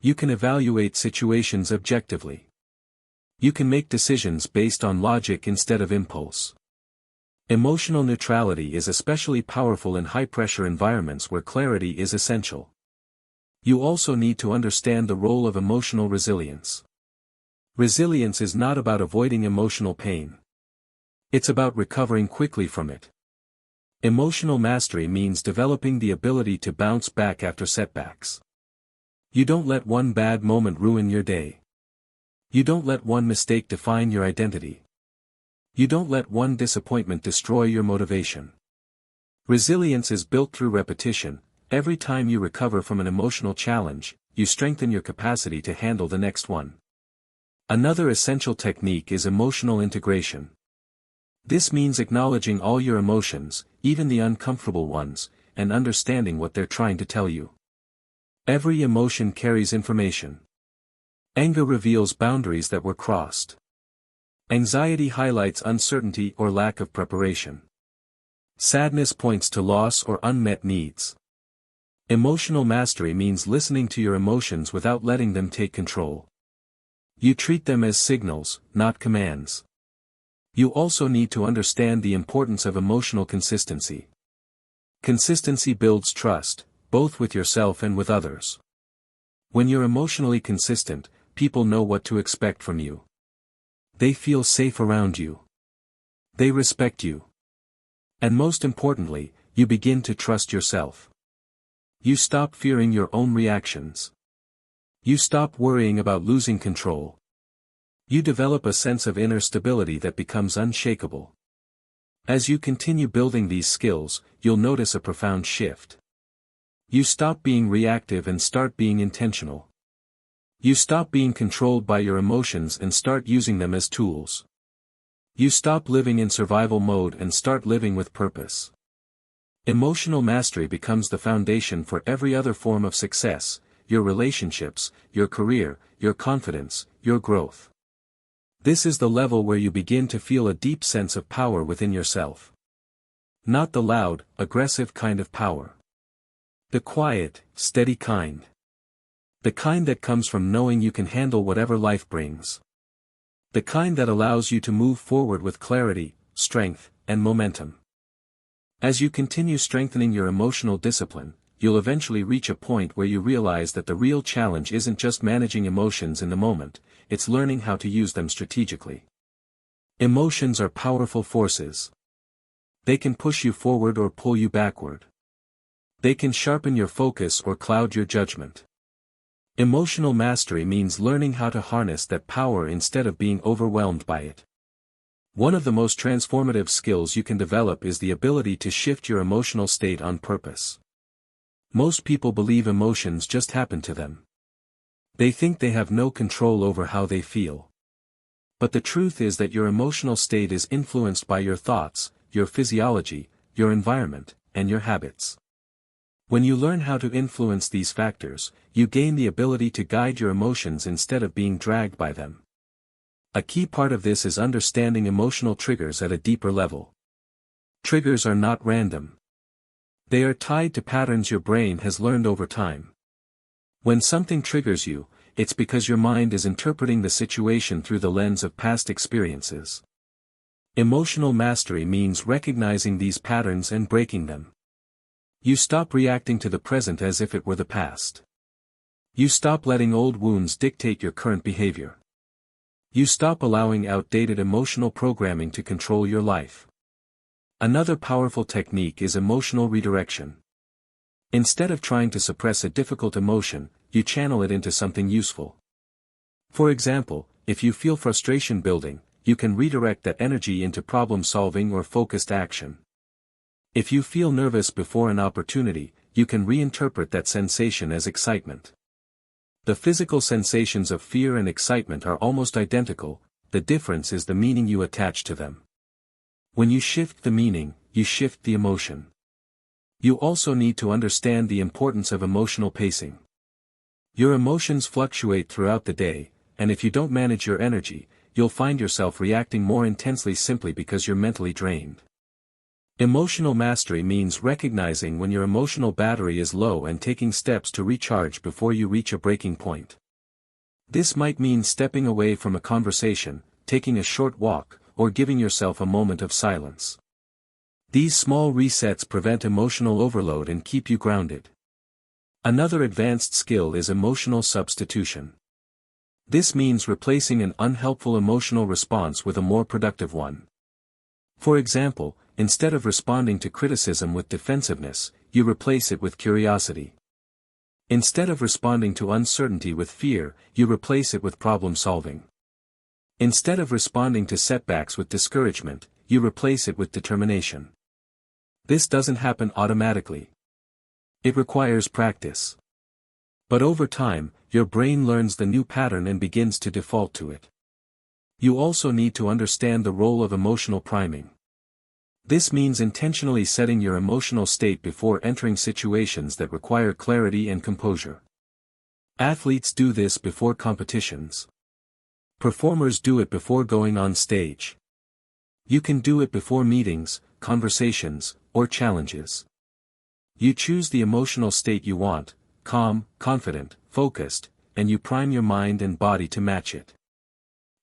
You can evaluate situations objectively. You can make decisions based on logic instead of impulse. Emotional neutrality is especially powerful in high-pressure environments where clarity is essential. You also need to understand the role of emotional resilience. Resilience is not about avoiding emotional pain. It's about recovering quickly from it. Emotional mastery means developing the ability to bounce back after setbacks. You don't let one bad moment ruin your day. You don't let one mistake define your identity. You don't let one disappointment destroy your motivation. Resilience is built through repetition. Every time you recover from an emotional challenge, you strengthen your capacity to handle the next one. Another essential technique is emotional integration. This means acknowledging all your emotions, even the uncomfortable ones, and understanding what they're trying to tell you. Every emotion carries information. Anger reveals boundaries that were crossed. Anxiety highlights uncertainty or lack of preparation. Sadness points to loss or unmet needs. Emotional mastery means listening to your emotions without letting them take control. You treat them as signals, not commands. You also need to understand the importance of emotional consistency. Consistency builds trust, both with yourself and with others. When you're emotionally consistent, people know what to expect from you. They feel safe around you. They respect you. And most importantly, you begin to trust yourself. You stop fearing your own reactions. You stop worrying about losing control. You develop a sense of inner stability that becomes unshakable. As you continue building these skills, you'll notice a profound shift. You stop being reactive and start being intentional. You stop being controlled by your emotions and start using them as tools. You stop living in survival mode and start living with purpose. Emotional mastery becomes the foundation for every other form of success: your relationships, your career, your confidence, your growth. This is the level where you begin to feel a deep sense of power within yourself. Not the loud, aggressive kind of power. The quiet, steady kind. The kind that comes from knowing you can handle whatever life brings. The kind that allows you to move forward with clarity, strength, and momentum. As you continue strengthening your emotional discipline, you'll eventually reach a point where you realize that the real challenge isn't just managing emotions in the moment, it's learning how to use them strategically. Emotions are powerful forces. They can push you forward or pull you backward. They can sharpen your focus or cloud your judgment. Emotional mastery means learning how to harness that power instead of being overwhelmed by it. One of the most transformative skills you can develop is the ability to shift your emotional state on purpose. Most people believe emotions just happen to them. They think they have no control over how they feel. But the truth is that your emotional state is influenced by your thoughts, your physiology, your environment, and your habits. When you learn how to influence these factors, you gain the ability to guide your emotions instead of being dragged by them. A key part of this is understanding emotional triggers at a deeper level. Triggers are not random. They are tied to patterns your brain has learned over time. When something triggers you, it's because your mind is interpreting the situation through the lens of past experiences. Emotional mastery means recognizing these patterns and breaking them. You stop reacting to the present as if it were the past. You stop letting old wounds dictate your current behavior. You stop allowing outdated emotional programming to control your life. Another powerful technique is emotional redirection. Instead of trying to suppress a difficult emotion, you channel it into something useful. For example, if you feel frustration building, you can redirect that energy into problem-solving or focused action. If you feel nervous before an opportunity, you can reinterpret that sensation as excitement. The physical sensations of fear and excitement are almost identical, the difference is the meaning you attach to them. When you shift the meaning, you shift the emotion. You also need to understand the importance of emotional pacing. Your emotions fluctuate throughout the day, and if you don't manage your energy, you'll find yourself reacting more intensely simply because you're mentally drained. Emotional mastery means recognizing when your emotional battery is low and taking steps to recharge before you reach a breaking point. This might mean stepping away from a conversation, taking a short walk, or giving yourself a moment of silence. These small resets prevent emotional overload and keep you grounded. Another advanced skill is emotional substitution. This means replacing an unhelpful emotional response with a more productive one. For example, instead of responding to criticism with defensiveness, you replace it with curiosity. Instead of responding to uncertainty with fear, you replace it with problem-solving. Instead of responding to setbacks with discouragement, you replace it with determination. This doesn't happen automatically. It requires practice. But over time, your brain learns the new pattern and begins to default to it. You also need to understand the role of emotional priming. This means intentionally setting your emotional state before entering situations that require clarity and composure. Athletes do this before competitions. Performers do it before going on stage. You can do it before meetings, conversations, or challenges. You choose the emotional state you want, calm, confident, focused, and you prime your mind and body to match it.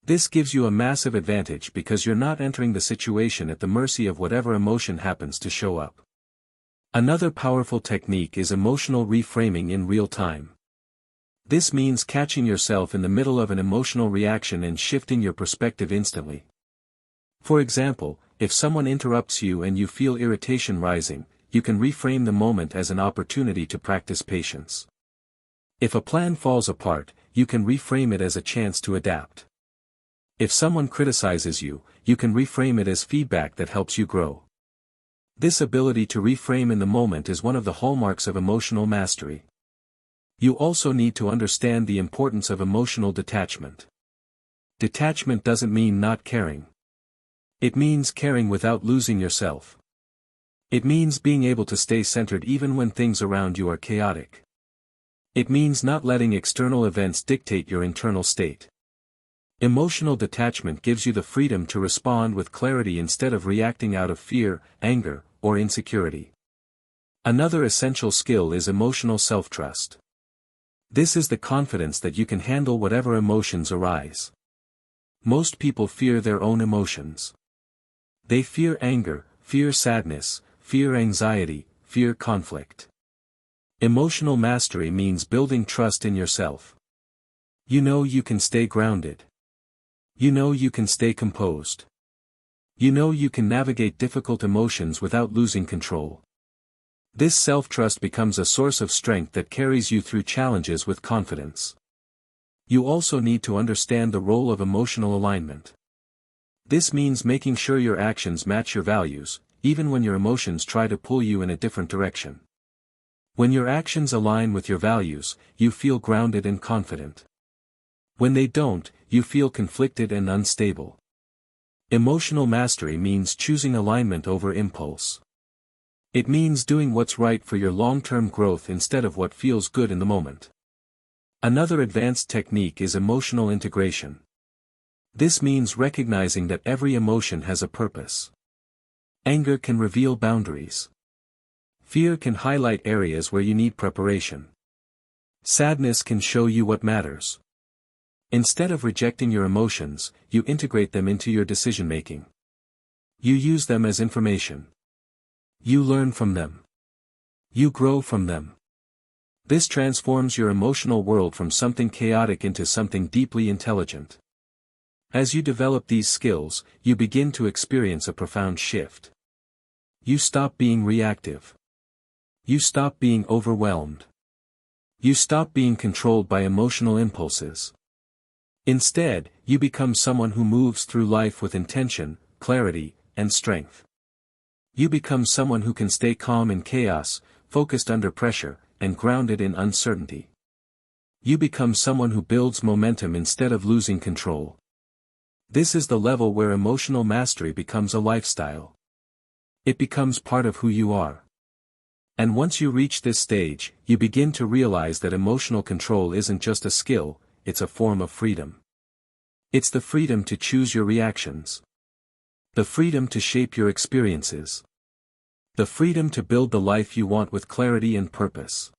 This gives you a massive advantage because you're not entering the situation at the mercy of whatever emotion happens to show up. Another powerful technique is emotional reframing in real time. This means catching yourself in the middle of an emotional reaction and shifting your perspective instantly. For example, if someone interrupts you and you feel irritation rising, you can reframe the moment as an opportunity to practice patience. If a plan falls apart, you can reframe it as a chance to adapt. If someone criticizes you, you can reframe it as feedback that helps you grow. This ability to reframe in the moment is one of the hallmarks of emotional mastery. You also need to understand the importance of emotional detachment. Detachment doesn't mean not caring. It means caring without losing yourself. It means being able to stay centered even when things around you are chaotic. It means not letting external events dictate your internal state. Emotional detachment gives you the freedom to respond with clarity instead of reacting out of fear, anger, or insecurity. Another essential skill is emotional self-trust. This is the confidence that you can handle whatever emotions arise. Most people fear their own emotions. They fear anger, fear sadness, fear anxiety, fear conflict. Emotional mastery means building trust in yourself. You know you can stay grounded. You know you can stay composed. You know you can navigate difficult emotions without losing control. This self-trust becomes a source of strength that carries you through challenges with confidence. You also need to understand the role of emotional alignment. This means making sure your actions match your values, even when your emotions try to pull you in a different direction. When your actions align with your values, you feel grounded and confident. When they don't, you feel conflicted and unstable. Emotional mastery means choosing alignment over impulse. It means doing what's right for your long-term growth instead of what feels good in the moment. Another advanced technique is emotional integration. This means recognizing that every emotion has a purpose. Anger can reveal boundaries. Fear can highlight areas where you need preparation. Sadness can show you what matters. Instead of rejecting your emotions, you integrate them into your decision-making. You use them as information. You learn from them. You grow from them. This transforms your emotional world from something chaotic into something deeply intelligent. As you develop these skills, you begin to experience a profound shift. You stop being reactive. You stop being overwhelmed. You stop being controlled by emotional impulses. Instead, you become someone who moves through life with intention, clarity, and strength. You become someone who can stay calm in chaos, focused under pressure, and grounded in uncertainty. You become someone who builds momentum instead of losing control. This is the level where emotional mastery becomes a lifestyle. It becomes part of who you are. And once you reach this stage, you begin to realize that emotional control isn't just a skill, it's a form of freedom. It's the freedom to choose your reactions. The freedom to shape your experiences. The freedom to build the life you want with clarity and purpose.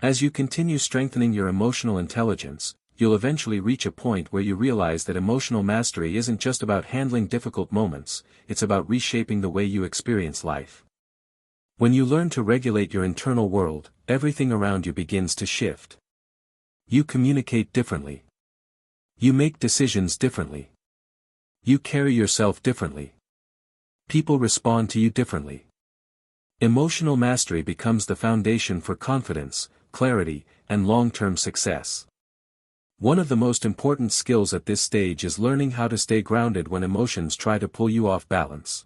As you continue strengthening your emotional intelligence, you'll eventually reach a point where you realize that emotional mastery isn't just about handling difficult moments, it's about reshaping the way you experience life. When you learn to regulate your internal world, everything around you begins to shift. You communicate differently. You make decisions differently. You carry yourself differently. People respond to you differently. Emotional mastery becomes the foundation for confidence, clarity, and long-term success. One of the most important skills at this stage is learning how to stay grounded when emotions try to pull you off balance.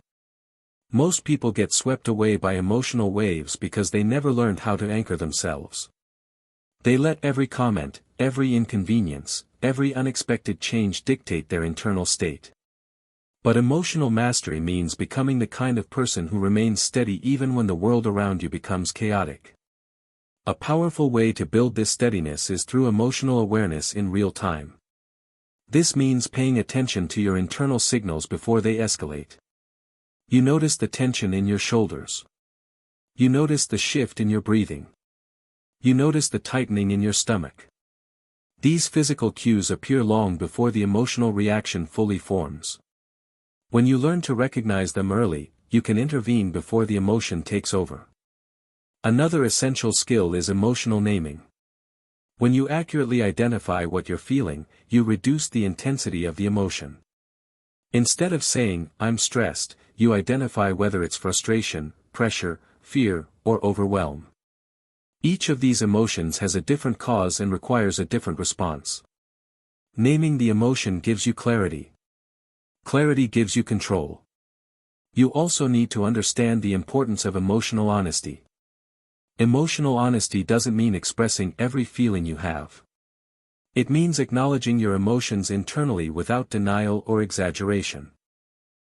Most people get swept away by emotional waves because they never learned how to anchor themselves. They let every comment, every inconvenience, every unexpected change dictate their internal state. But emotional mastery means becoming the kind of person who remains steady even when the world around you becomes chaotic. A powerful way to build this steadiness is through emotional awareness in real time. This means paying attention to your internal signals before they escalate. You notice the tension in your shoulders. You notice the shift in your breathing. You notice the tightening in your stomach. These physical cues appear long before the emotional reaction fully forms. When you learn to recognize them early, you can intervene before the emotion takes over. Another essential skill is emotional naming. When you accurately identify what you're feeling, you reduce the intensity of the emotion. Instead of saying, "I'm stressed," you identify whether it's frustration, pressure, fear, or overwhelm. Each of these emotions has a different cause and requires a different response. Naming the emotion gives you clarity. Clarity gives you control. You also need to understand the importance of emotional honesty. Emotional honesty doesn't mean expressing every feeling you have. It means acknowledging your emotions internally without denial or exaggeration.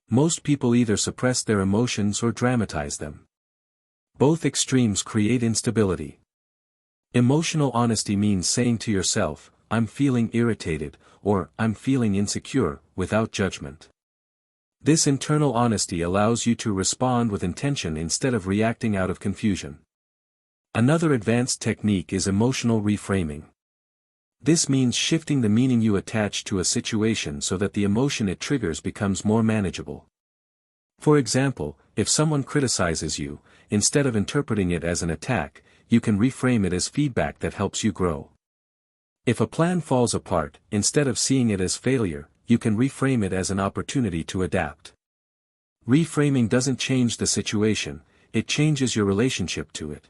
Most people either suppress their emotions or dramatize them. Both extremes create instability. Emotional honesty means saying to yourself, "I'm feeling irritated," or "I'm feeling insecure," without judgment. This internal honesty allows you to respond with intention instead of reacting out of confusion. Another advanced technique is emotional reframing. This means shifting the meaning you attach to a situation so that the emotion it triggers becomes more manageable. For example, if someone criticizes you, instead of interpreting it as an attack, you can reframe it as feedback that helps you grow. If a plan falls apart, instead of seeing it as failure, you can reframe it as an opportunity to adapt. Reframing doesn't change the situation, it changes your relationship to it.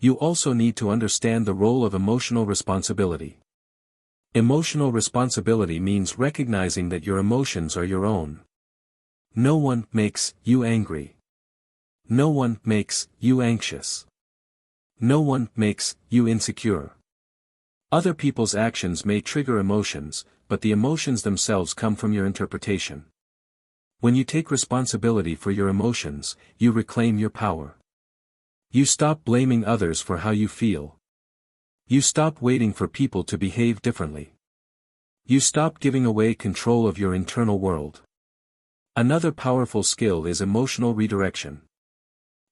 You also need to understand the role of emotional responsibility. Emotional responsibility means recognizing that your emotions are your own. No one makes you angry. No one makes you anxious. No one makes you insecure. Other people's actions may trigger emotions, but the emotions themselves come from your interpretation. When you take responsibility for your emotions, you reclaim your power. You stop blaming others for how you feel. You stop waiting for people to behave differently. You stop giving away control of your internal world. Another powerful skill is emotional redirection.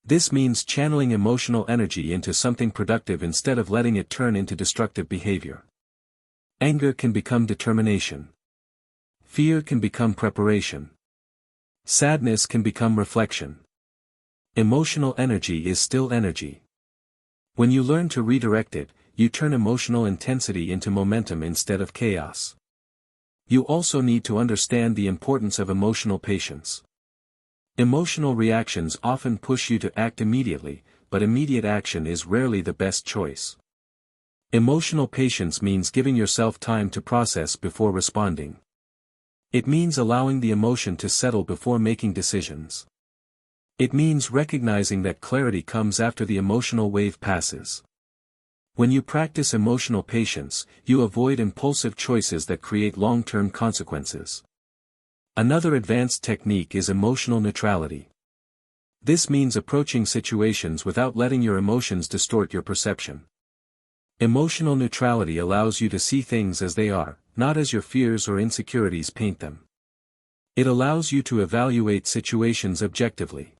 This means channeling emotional energy into something productive instead of letting it turn into destructive behavior. Anger can become determination. Fear can become preparation. Sadness can become reflection. Emotional energy is still energy. When you learn to redirect it, you turn emotional intensity into momentum instead of chaos. You also need to understand the importance of emotional patience. Emotional reactions often push you to act immediately, but immediate action is rarely the best choice. Emotional patience means giving yourself time to process before responding. It means allowing the emotion to settle before making decisions. It means recognizing that clarity comes after the emotional wave passes. When you practice emotional patience, you avoid impulsive choices that create long-term consequences. Another advanced technique is emotional neutrality. This means approaching situations without letting your emotions distort your perception. Emotional neutrality allows you to see things as they are, not as your fears or insecurities paint them. It allows you to evaluate situations objectively.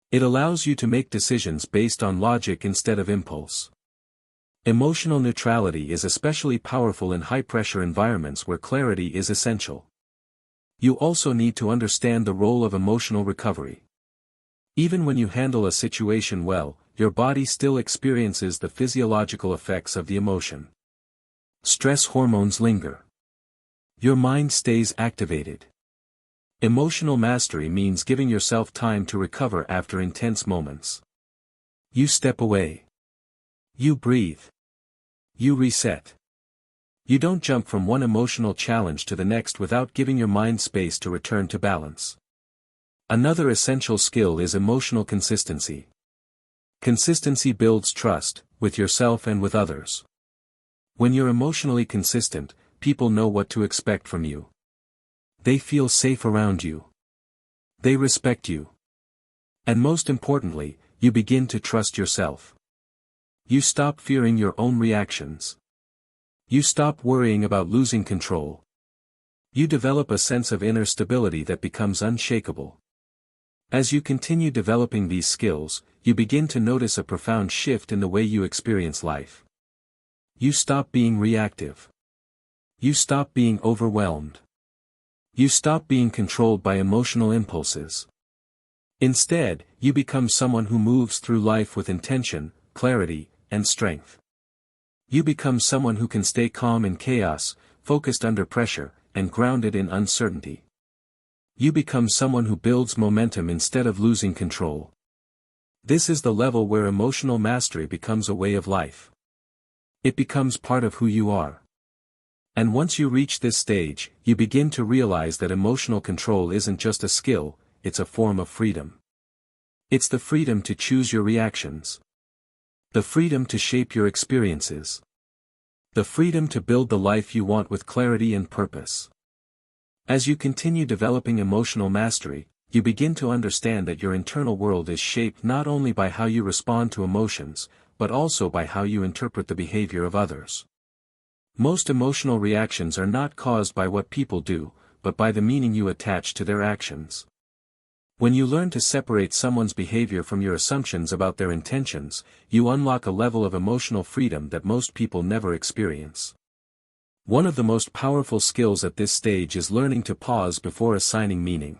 It allows you to make decisions based on logic instead of impulse. Emotional neutrality is especially powerful in high-pressure environments where clarity is essential. You also need to understand the role of emotional recovery. Even when you handle a situation well, your body still experiences the physiological effects of the emotion. Stress hormones linger. Your mind stays activated. Emotional mastery means giving yourself time to recover after intense moments. You step away. You breathe. You reset. You don't jump from one emotional challenge to the next without giving your mind space to return to balance. Another essential skill is emotional consistency. Consistency builds trust, with yourself and with others. When you're emotionally consistent, people know what to expect from you. They feel safe around you. They respect you. And most importantly, you begin to trust yourself. You stop fearing your own reactions. You stop worrying about losing control. You develop a sense of inner stability that becomes unshakable. As you continue developing these skills, you begin to notice a profound shift in the way you experience life. You stop being reactive. You stop being overwhelmed. You stop being controlled by emotional impulses. Instead, you become someone who moves through life with intention, clarity, and strength. You become someone who can stay calm in chaos, focused under pressure, and grounded in uncertainty. You become someone who builds momentum instead of losing control. This is the level where emotional mastery becomes a way of life. It becomes part of who you are. And once you reach this stage, you begin to realize that emotional control isn't just a skill, it's a form of freedom. It's the freedom to choose your reactions. The freedom to shape your experiences. The freedom to build the life you want with clarity and purpose. As you continue developing emotional mastery, you begin to understand that your internal world is shaped not only by how you respond to emotions, but also by how you interpret the behavior of others. Most emotional reactions are not caused by what people do, but by the meaning you attach to their actions. When you learn to separate someone's behavior from your assumptions about their intentions, you unlock a level of emotional freedom that most people never experience. One of the most powerful skills at this stage is learning to pause before assigning meaning.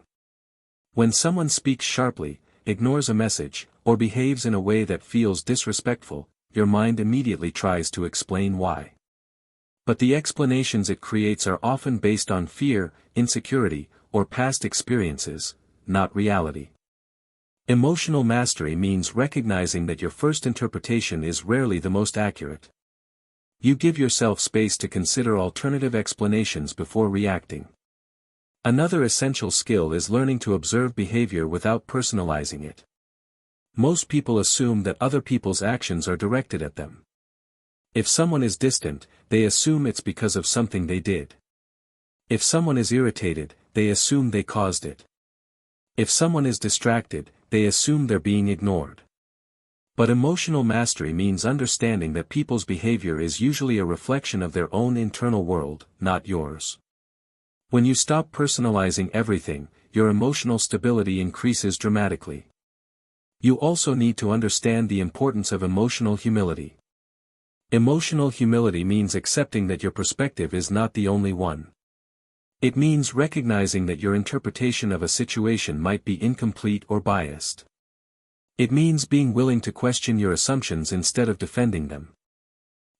When someone speaks sharply, ignores a message, or behaves in a way that feels disrespectful, your mind immediately tries to explain why. But the explanations it creates are often based on fear, insecurity, or past experiences, not reality. Emotional mastery means recognizing that your first interpretation is rarely the most accurate. You give yourself space to consider alternative explanations before reacting. Another essential skill is learning to observe behavior without personalizing it. Most people assume that other people's actions are directed at them. If someone is distant, they assume it's because of something they did. If someone is irritated, they assume they caused it. If someone is distracted, they assume they're being ignored. But emotional mastery means understanding that people's behavior is usually a reflection of their own internal world, not yours. When you stop personalizing everything, your emotional stability increases dramatically. You also need to understand the importance of emotional humility. Emotional humility means accepting that your perspective is not the only one. It means recognizing that your interpretation of a situation might be incomplete or biased. It means being willing to question your assumptions instead of defending them.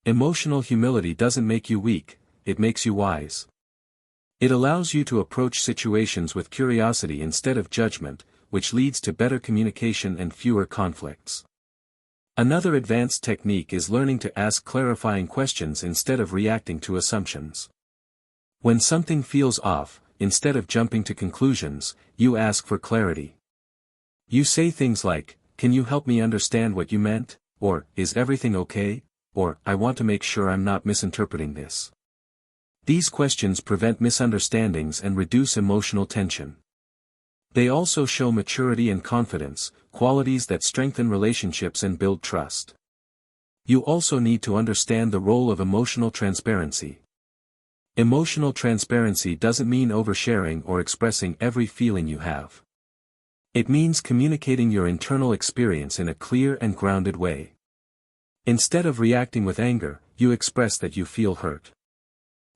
Emotional humility doesn't make you weak, it makes you wise. It allows you to approach situations with curiosity instead of judgment, which leads to better communication and fewer conflicts. Another advanced technique is learning to ask clarifying questions instead of reacting to assumptions. When something feels off, instead of jumping to conclusions, you ask for clarity. You say things like, "Can you help me understand what you meant?" Or, "Is everything okay?" Or, "I want to make sure I'm not misinterpreting this." These questions prevent misunderstandings and reduce emotional tension. They also show maturity and confidence, qualities that strengthen relationships and build trust. You also need to understand the role of emotional transparency. Emotional transparency doesn't mean oversharing or expressing every feeling you have. It means communicating your internal experience in a clear and grounded way. Instead of reacting with anger, you express that you feel hurt.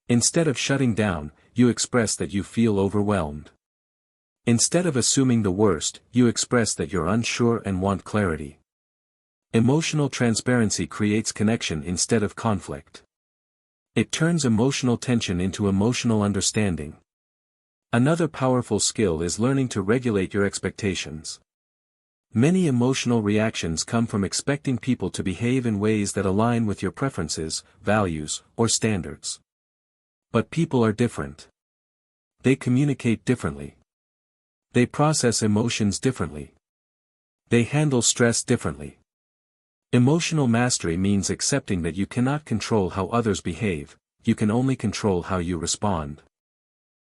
Instead of shutting down, you express that you feel overwhelmed. Instead of assuming the worst, you express that you're unsure and want clarity. Emotional transparency creates connection instead of conflict. It turns emotional tension into emotional understanding. Another powerful skill is learning to regulate your expectations. Many emotional reactions come from expecting people to behave in ways that align with your preferences, values, or standards. But people are different. They communicate differently. They process emotions differently. They handle stress differently. Emotional mastery means accepting that you cannot control how others behave, you can only control how you respond.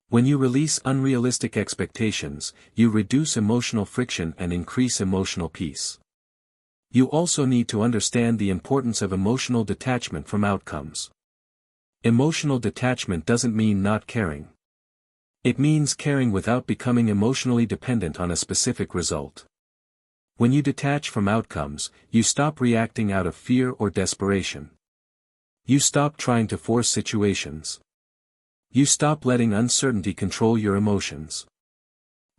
When you release unrealistic expectations, you reduce emotional friction and increase emotional peace. You also need to understand the importance of emotional detachment from outcomes. Emotional detachment doesn't mean not caring. It means caring without becoming emotionally dependent on a specific result. When you detach from outcomes, you stop reacting out of fear or desperation. You stop trying to force situations. You stop letting uncertainty control your emotions.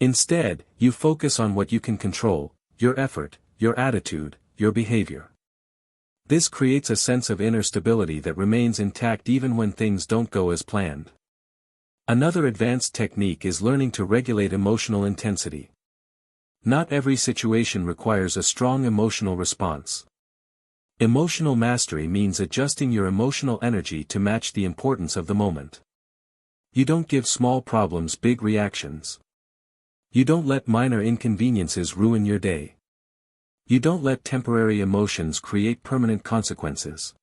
Instead, you focus on what you can control: your effort, your attitude, your behavior. This creates a sense of inner stability that remains intact even when things don't go as planned. Another advanced technique is learning to regulate emotional intensity. Not every situation requires a strong emotional response. Emotional mastery means adjusting your emotional energy to match the importance of the moment. You don't give small problems big reactions. You don't let minor inconveniences ruin your day. You don't let temporary emotions create permanent consequences.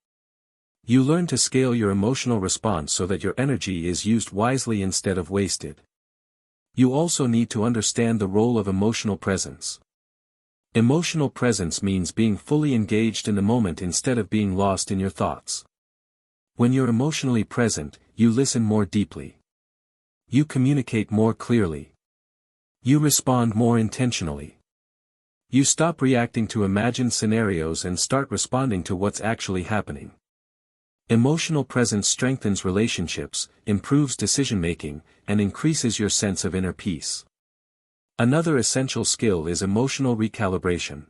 You learn to scale your emotional response so that your energy is used wisely instead of wasted. You also need to understand the role of emotional presence. Emotional presence means being fully engaged in the moment instead of being lost in your thoughts. When you're emotionally present, you listen more deeply. You communicate more clearly. You respond more intentionally. You stop reacting to imagined scenarios and start responding to what's actually happening. Emotional presence strengthens relationships, improves decision-making, and increases your sense of inner peace. Another essential skill is emotional recalibration.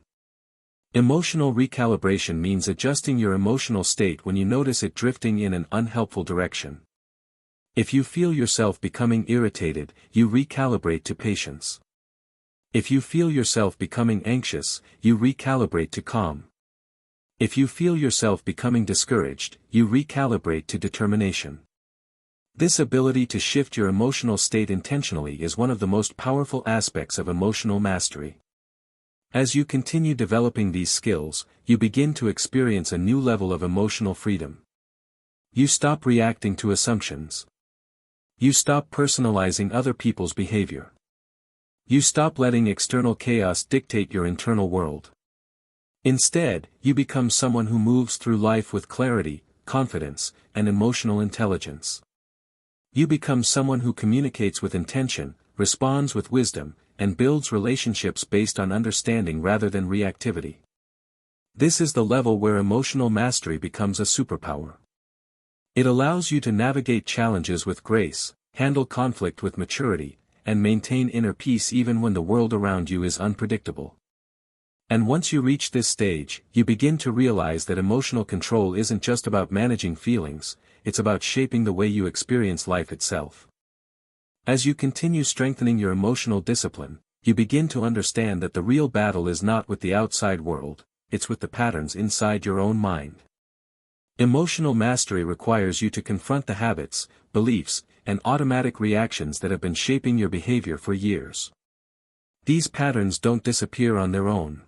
Emotional recalibration means adjusting your emotional state when you notice it drifting in an unhelpful direction. If you feel yourself becoming irritated, you recalibrate to patience. If you feel yourself becoming anxious, you recalibrate to calm. If you feel yourself becoming discouraged, you recalibrate to determination. This ability to shift your emotional state intentionally is one of the most powerful aspects of emotional mastery. As you continue developing these skills, you begin to experience a new level of emotional freedom. You stop reacting to assumptions. You stop personalizing other people's behavior. You stop letting external chaos dictate your internal world. Instead, you become someone who moves through life with clarity, confidence, and emotional intelligence. You become someone who communicates with intention, responds with wisdom, and builds relationships based on understanding rather than reactivity. This is the level where emotional mastery becomes a superpower. It allows you to navigate challenges with grace, handle conflict with maturity, and maintain inner peace even when the world around you is unpredictable. And once you reach this stage, you begin to realize that emotional control isn't just about managing feelings, it's about shaping the way you experience life itself. As you continue strengthening your emotional discipline, you begin to understand that the real battle is not with the outside world, it's with the patterns inside your own mind. Emotional mastery requires you to confront the habits, beliefs, and automatic reactions that have been shaping your behavior for years. These patterns don't disappear on their own.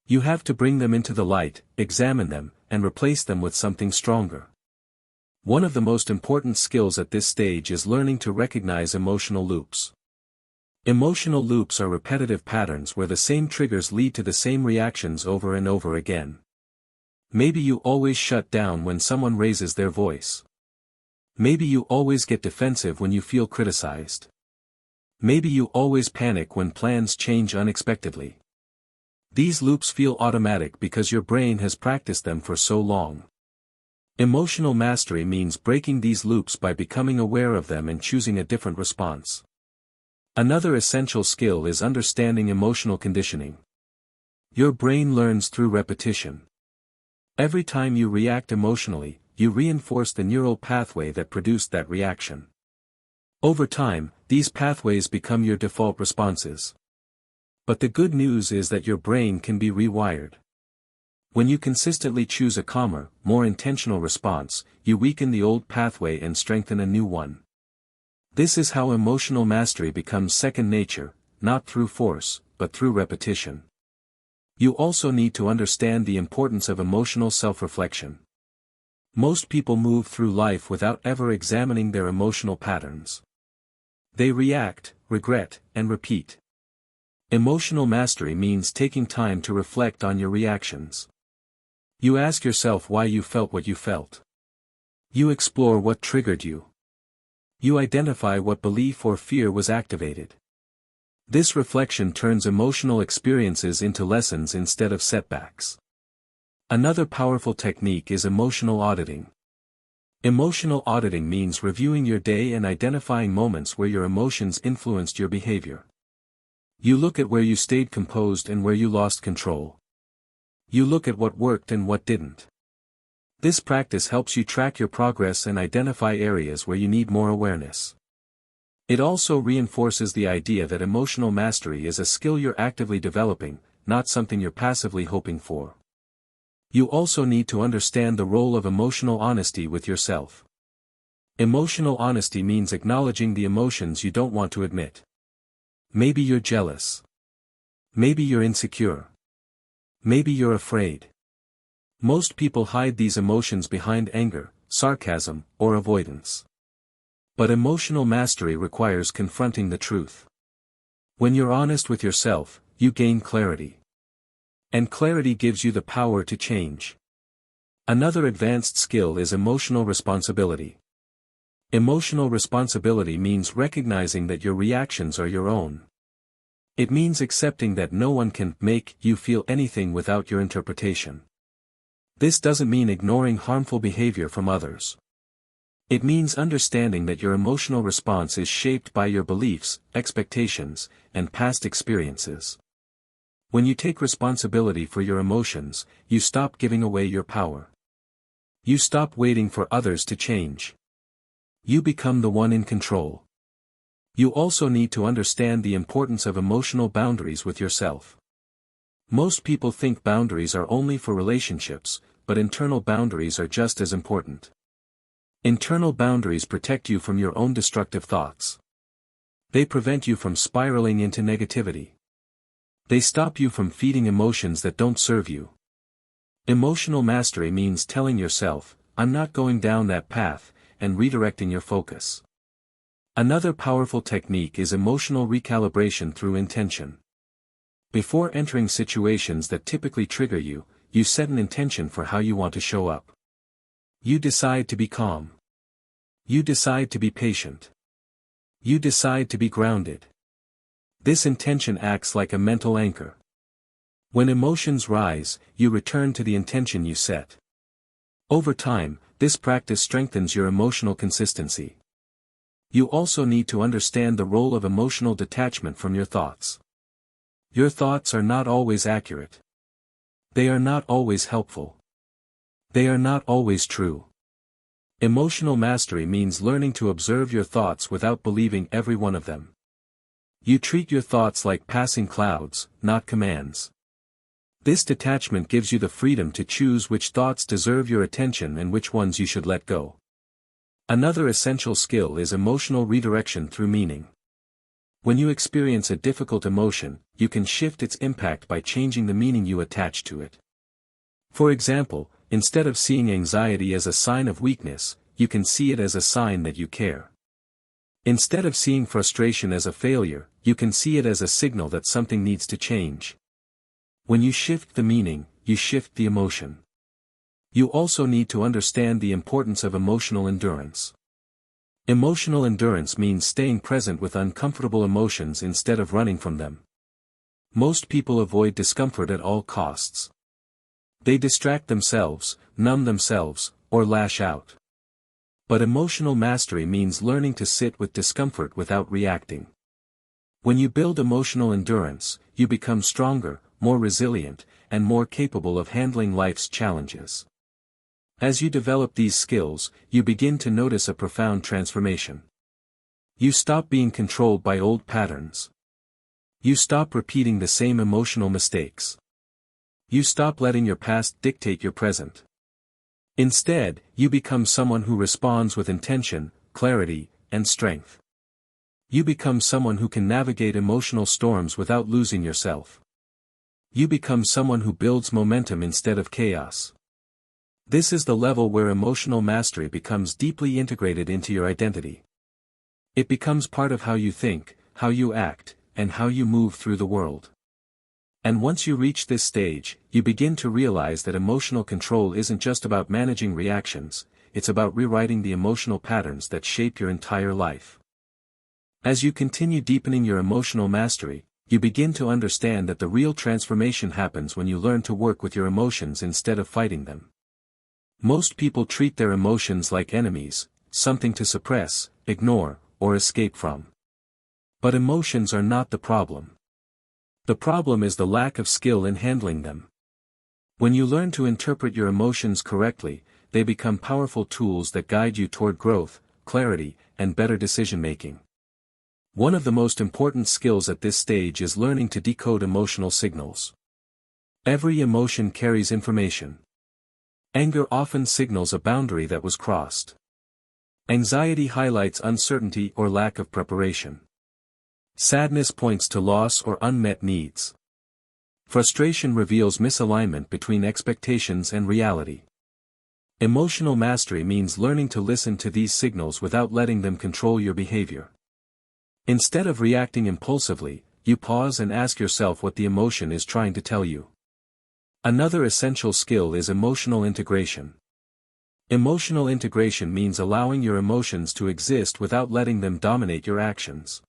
You have to bring them into the light, examine them, and replace them with something stronger. One of the most important skills at this stage is learning to recognize emotional loops. Emotional loops are repetitive patterns where the same triggers lead to the same reactions over and over again. Maybe you always shut down when someone raises their voice. Maybe you always get defensive when you feel criticized. Maybe you always panic when plans change unexpectedly. These loops feel automatic because your brain has practiced them for so long. Emotional mastery means breaking these loops by becoming aware of them and choosing a different response. Another essential skill is understanding emotional conditioning. Your brain learns through repetition. Every time you react emotionally, you reinforce the neural pathway that produced that reaction. Over time, these pathways become your default responses. But the good news is that your brain can be rewired. When you consistently choose a calmer, more intentional response, you weaken the old pathway and strengthen a new one. This is how emotional mastery becomes second nature, not through force, but through repetition. You also need to understand the importance of emotional self-reflection. Most people move through life without ever examining their emotional patterns. They react, regret, and repeat. Emotional mastery means taking time to reflect on your reactions. You ask yourself why you felt what you felt. You explore what triggered you. You identify what belief or fear was activated. This reflection turns emotional experiences into lessons instead of setbacks. Another powerful technique is emotional auditing. Emotional auditing means reviewing your day and identifying moments where your emotions influenced your behavior. You look at where you stayed composed and where you lost control. You look at what worked and what didn't. This practice helps you track your progress and identify areas where you need more awareness. It also reinforces the idea that emotional mastery is a skill you're actively developing, not something you're passively hoping for. You also need to understand the role of emotional honesty with yourself. Emotional honesty means acknowledging the emotions you don't want to admit. Maybe you're jealous. Maybe you're insecure. Maybe you're afraid. Most people hide these emotions behind anger, sarcasm, or avoidance. But emotional mastery requires confronting the truth. When you're honest with yourself, you gain clarity. And clarity gives you the power to change. Another advanced skill is emotional responsibility. Emotional responsibility means recognizing that your reactions are your own. It means accepting that no one can make you feel anything without your interpretation. This doesn't mean ignoring harmful behavior from others. It means understanding that your emotional response is shaped by your beliefs, expectations, and past experiences. When you take responsibility for your emotions, you stop giving away your power. You stop waiting for others to change. You become the one in control. You also need to understand the importance of emotional boundaries with yourself. Most people think boundaries are only for relationships, but internal boundaries are just as important. Internal boundaries protect you from your own destructive thoughts. They prevent you from spiraling into negativity. They stop you from feeding emotions that don't serve you. Emotional mastery means telling yourself, "I'm not going down that path," and redirecting your focus. Another powerful technique is emotional recalibration through intention. Before entering situations that typically trigger you, you set an intention for how you want to show up. You decide to be calm. You decide to be patient. You decide to be grounded. This intention acts like a mental anchor. When emotions rise, you return to the intention you set. Over time, this practice strengthens your emotional consistency. You also need to understand the role of emotional detachment from your thoughts. Your thoughts are not always accurate. They are not always helpful. They are not always true. Emotional mastery means learning to observe your thoughts without believing every one of them. You treat your thoughts like passing clouds, not commands. This detachment gives you the freedom to choose which thoughts deserve your attention and which ones you should let go. Another essential skill is emotional redirection through meaning. When you experience a difficult emotion, you can shift its impact by changing the meaning you attach to it. For example, instead of seeing anxiety as a sign of weakness, you can see it as a sign that you care. Instead of seeing frustration as a failure, you can see it as a signal that something needs to change. When you shift the meaning, you shift the emotion. You also need to understand the importance of emotional endurance. Emotional endurance means staying present with uncomfortable emotions instead of running from them. Most people avoid discomfort at all costs. They distract themselves, numb themselves, or lash out. But emotional mastery means learning to sit with discomfort without reacting. When you build emotional endurance, you become stronger, more resilient, and more capable of handling life's challenges. As you develop these skills, you begin to notice a profound transformation. You stop being controlled by old patterns. You stop repeating the same emotional mistakes. You stop letting your past dictate your present. Instead, you become someone who responds with intention, clarity, and strength. You become someone who can navigate emotional storms without losing yourself. You become someone who builds momentum instead of chaos. This is the level where emotional mastery becomes deeply integrated into your identity. It becomes part of how you think, how you act, and how you move through the world. And once you reach this stage, you begin to realize that emotional control isn't just about managing reactions, it's about rewriting the emotional patterns that shape your entire life. As you continue deepening your emotional mastery, you begin to understand that the real transformation happens when you learn to work with your emotions instead of fighting them. Most people treat their emotions like enemies, something to suppress, ignore, or escape from. But emotions are not the problem. The problem is the lack of skill in handling them. When you learn to interpret your emotions correctly, they become powerful tools that guide you toward growth, clarity, and better decision-making. One of the most important skills at this stage is learning to decode emotional signals. Every emotion carries information. Anger often signals a boundary that was crossed. Anxiety highlights uncertainty or lack of preparation. Sadness points to loss or unmet needs. Frustration reveals misalignment between expectations and reality. Emotional mastery means learning to listen to these signals without letting them control your behavior. Instead of reacting impulsively, you pause and ask yourself what the emotion is trying to tell you. Another essential skill is emotional integration. Emotional integration means allowing your emotions to exist without letting them dominate your actions.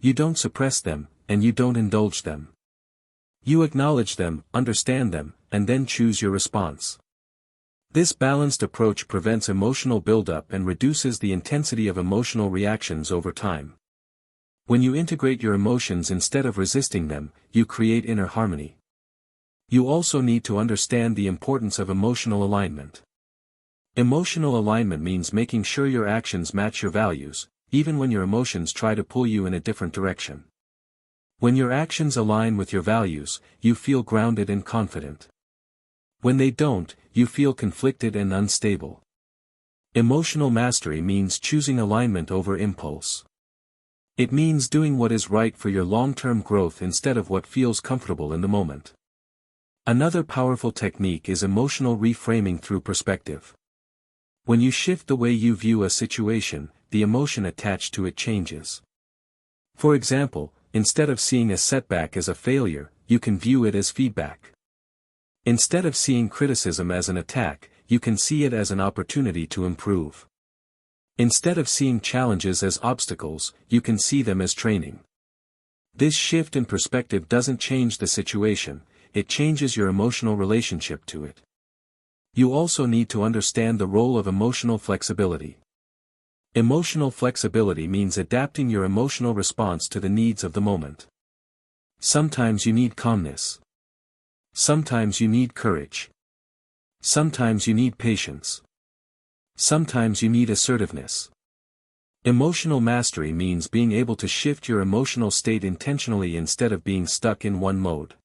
You don't suppress them, and you don't indulge them. You acknowledge them, understand them, and then choose your response. This balanced approach prevents emotional buildup and reduces the intensity of emotional reactions over time. When you integrate your emotions instead of resisting them, you create inner harmony. You also need to understand the importance of emotional alignment. Emotional alignment means making sure your actions match your values, even when your emotions try to pull you in a different direction. When your actions align with your values, you feel grounded and confident. When they don't, you feel conflicted and unstable. Emotional mastery means choosing alignment over impulse. It means doing what is right for your long-term growth instead of what feels comfortable in the moment. Another powerful technique is emotional reframing through perspective. When you shift the way you view a situation, the emotion attached to it changes. For example, instead of seeing a setback as a failure, you can view it as feedback. Instead of seeing criticism as an attack, you can see it as an opportunity to improve. Instead of seeing challenges as obstacles, you can see them as training. This shift in perspective doesn't change the situation, it changes your emotional relationship to it. You also need to understand the role of emotional flexibility. Emotional flexibility means adapting your emotional response to the needs of the moment. Sometimes you need calmness. Sometimes you need courage. Sometimes you need patience. Sometimes you need assertiveness. Emotional mastery means being able to shift your emotional state intentionally instead of being stuck in one mode.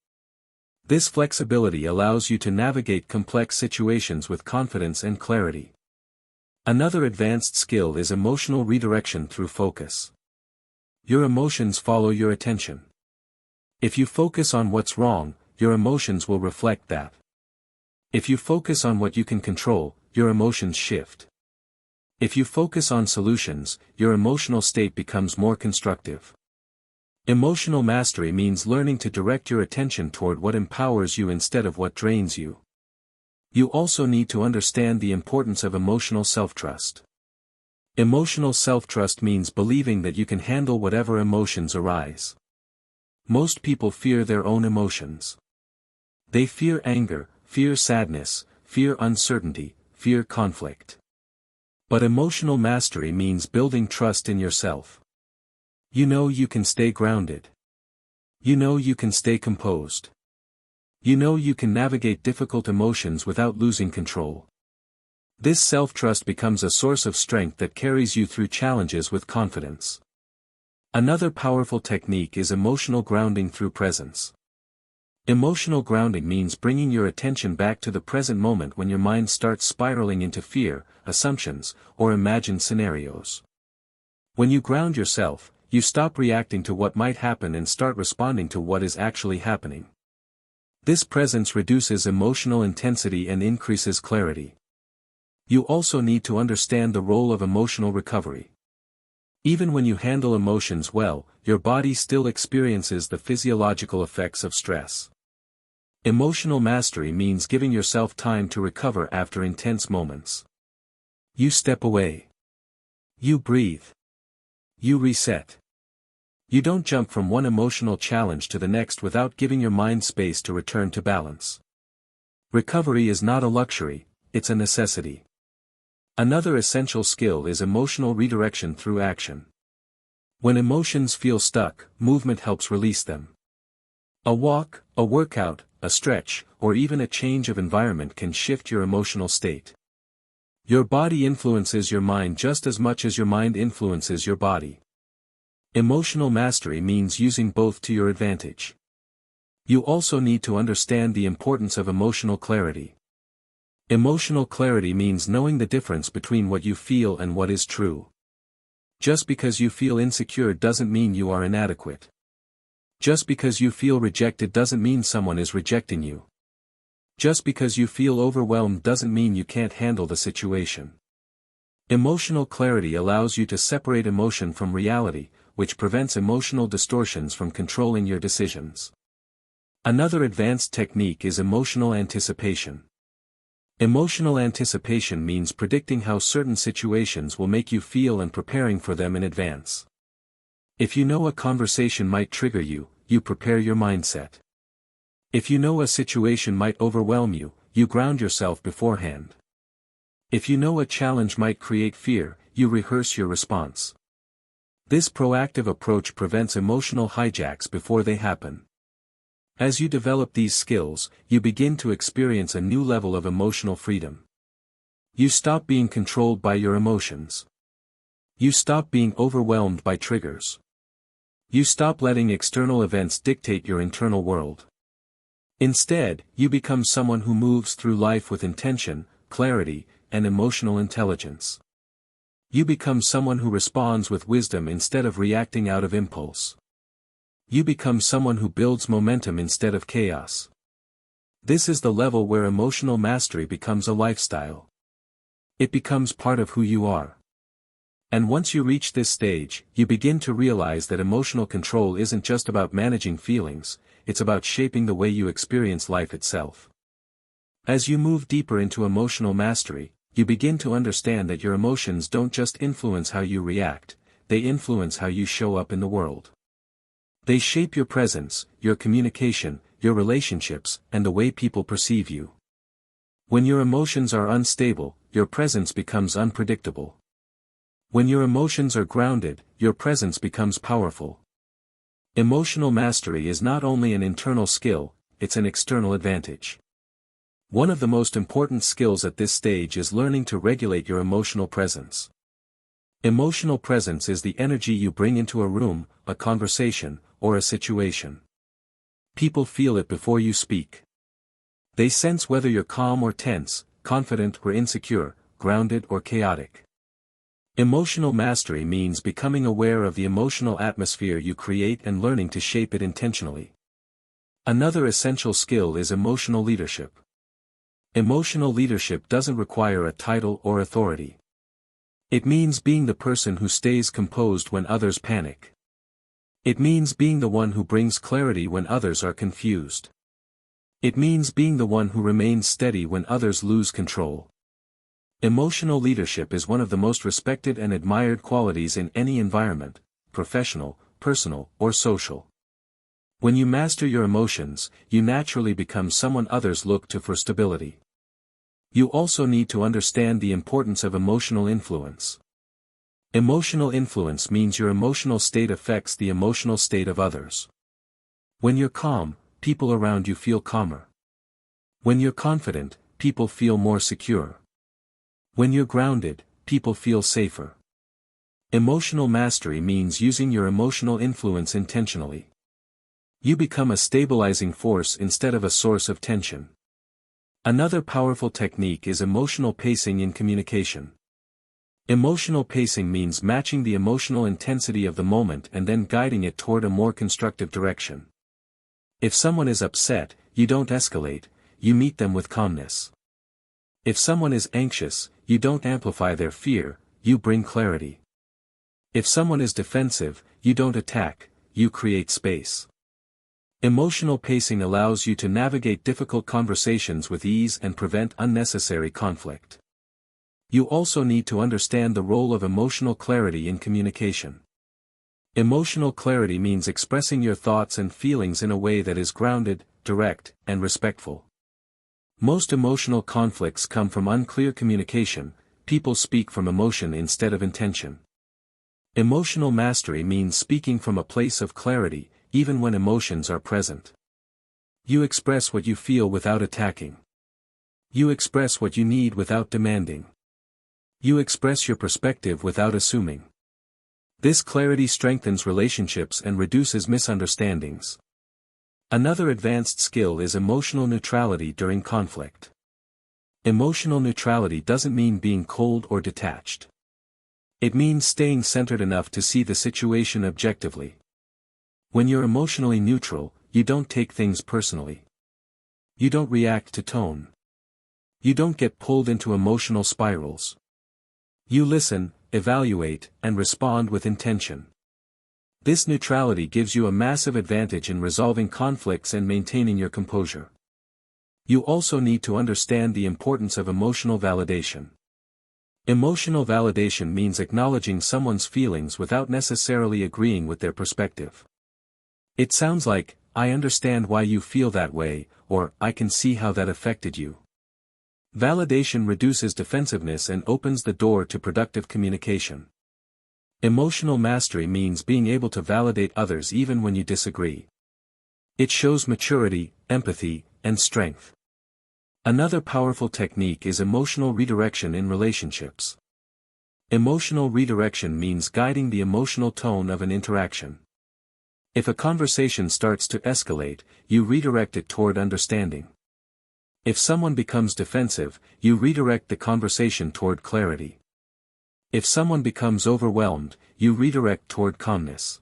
This flexibility allows you to navigate complex situations with confidence and clarity. Another advanced skill is emotional redirection through focus. Your emotions follow your attention. If you focus on what's wrong, your emotions will reflect that. If you focus on what you can control, your emotions shift. If you focus on solutions, your emotional state becomes more constructive. Emotional mastery means learning to direct your attention toward what empowers you instead of what drains you. You also need to understand the importance of emotional self-trust. Emotional self-trust means believing that you can handle whatever emotions arise. Most people fear their own emotions. They fear anger, fear sadness, fear uncertainty, fear conflict. But emotional mastery means building trust in yourself. You know you can stay grounded. You know you can stay composed. You know you can navigate difficult emotions without losing control. This self-trust becomes a source of strength that carries you through challenges with confidence. Another powerful technique is emotional grounding through presence. Emotional grounding means bringing your attention back to the present moment when your mind starts spiraling into fear, assumptions, or imagined scenarios. When you ground yourself, you stop reacting to what might happen and start responding to what is actually happening. This presence reduces emotional intensity and increases clarity. You also need to understand the role of emotional recovery. Even when you handle emotions well, your body still experiences the physiological effects of stress. Emotional mastery means giving yourself time to recover after intense moments. You step away. You breathe. You reset. You don't jump from one emotional challenge to the next without giving your mind space to return to balance. Recovery is not a luxury, it's a necessity. Another essential skill is emotional redirection through action. When emotions feel stuck, movement helps release them. A walk, a workout, a stretch, or even a change of environment can shift your emotional state. Your body influences your mind just as much as your mind influences your body. Emotional mastery means using both to your advantage. You also need to understand the importance of emotional clarity. Emotional clarity means knowing the difference between what you feel and what is true. Just because you feel insecure doesn't mean you are inadequate. Just because you feel rejected doesn't mean someone is rejecting you. Just because you feel overwhelmed doesn't mean you can't handle the situation. Emotional clarity allows you to separate emotion from reality, which prevents emotional distortions from controlling your decisions. Another advanced technique is emotional anticipation. Emotional anticipation means predicting how certain situations will make you feel and preparing for them in advance. If you know a conversation might trigger you, you prepare your mindset. If you know a situation might overwhelm you, you ground yourself beforehand. If you know a challenge might create fear, you rehearse your response. This proactive approach prevents emotional hijacks before they happen. As you develop these skills, you begin to experience a new level of emotional freedom. You stop being controlled by your emotions. You stop being overwhelmed by triggers. You stop letting external events dictate your internal world. Instead, you become someone who moves through life with intention, clarity, and emotional intelligence. You become someone who responds with wisdom instead of reacting out of impulse. You become someone who builds momentum instead of chaos. This is the level where emotional mastery becomes a lifestyle. It becomes part of who you are. And once you reach this stage, you begin to realize that emotional control isn't just about managing feelings, it's about shaping the way you experience life itself. As you move deeper into emotional mastery, you begin to understand that your emotions don't just influence how you react, they influence how you show up in the world. They shape your presence, your communication, your relationships, and the way people perceive you. When your emotions are unstable, your presence becomes unpredictable. When your emotions are grounded, your presence becomes powerful. Emotional mastery is not only an internal skill, it's an external advantage. One of the most important skills at this stage is learning to regulate your emotional presence. Emotional presence is the energy you bring into a room, a conversation, or a situation. People feel it before you speak. They sense whether you're calm or tense, confident or insecure, grounded or chaotic. Emotional mastery means becoming aware of the emotional atmosphere you create and learning to shape it intentionally. Another essential skill is emotional leadership. Emotional leadership doesn't require a title or authority. It means being the person who stays composed when others panic. It means being the one who brings clarity when others are confused. It means being the one who remains steady when others lose control. Emotional leadership is one of the most respected and admired qualities in any environment, professional, personal, or social. When you master your emotions, you naturally become someone others look to for stability. You also need to understand the importance of emotional influence. Emotional influence means your emotional state affects the emotional state of others. When you're calm, people around you feel calmer. When you're confident, people feel more secure. When you're grounded, people feel safer. Emotional mastery means using your emotional influence intentionally. You become a stabilizing force instead of a source of tension. Another powerful technique is emotional pacing in communication. Emotional pacing means matching the emotional intensity of the moment and then guiding it toward a more constructive direction. If someone is upset, you don't escalate, you meet them with calmness. If someone is anxious, you don't amplify their fear, you bring clarity. If someone is defensive, you don't attack, you create space. Emotional pacing allows you to navigate difficult conversations with ease and prevent unnecessary conflict. You also need to understand the role of emotional clarity in communication. Emotional clarity means expressing your thoughts and feelings in a way that is grounded, direct, and respectful. Most emotional conflicts come from unclear communication. People speak from emotion instead of intention. Emotional mastery means speaking from a place of clarity, even when emotions are present. You express what you feel without attacking. You express what you need without demanding. You express your perspective without assuming. This clarity strengthens relationships and reduces misunderstandings. Another advanced skill is emotional neutrality during conflict. Emotional neutrality doesn't mean being cold or detached. It means staying centered enough to see the situation objectively. When you're emotionally neutral, you don't take things personally. You don't react to tone. You don't get pulled into emotional spirals. You listen, evaluate, and respond with intention. This neutrality gives you a massive advantage in resolving conflicts and maintaining your composure. You also need to understand the importance of emotional validation. Emotional validation means acknowledging someone's feelings without necessarily agreeing with their perspective. It sounds like, "I understand why you feel that way," or "I can see how that affected you." Validation reduces defensiveness and opens the door to productive communication. Emotional mastery means being able to validate others even when you disagree. It shows maturity, empathy, and strength. Another powerful technique is emotional redirection in relationships. Emotional redirection means guiding the emotional tone of an interaction. If a conversation starts to escalate, you redirect it toward understanding. If someone becomes defensive, you redirect the conversation toward clarity. If someone becomes overwhelmed, you redirect toward calmness.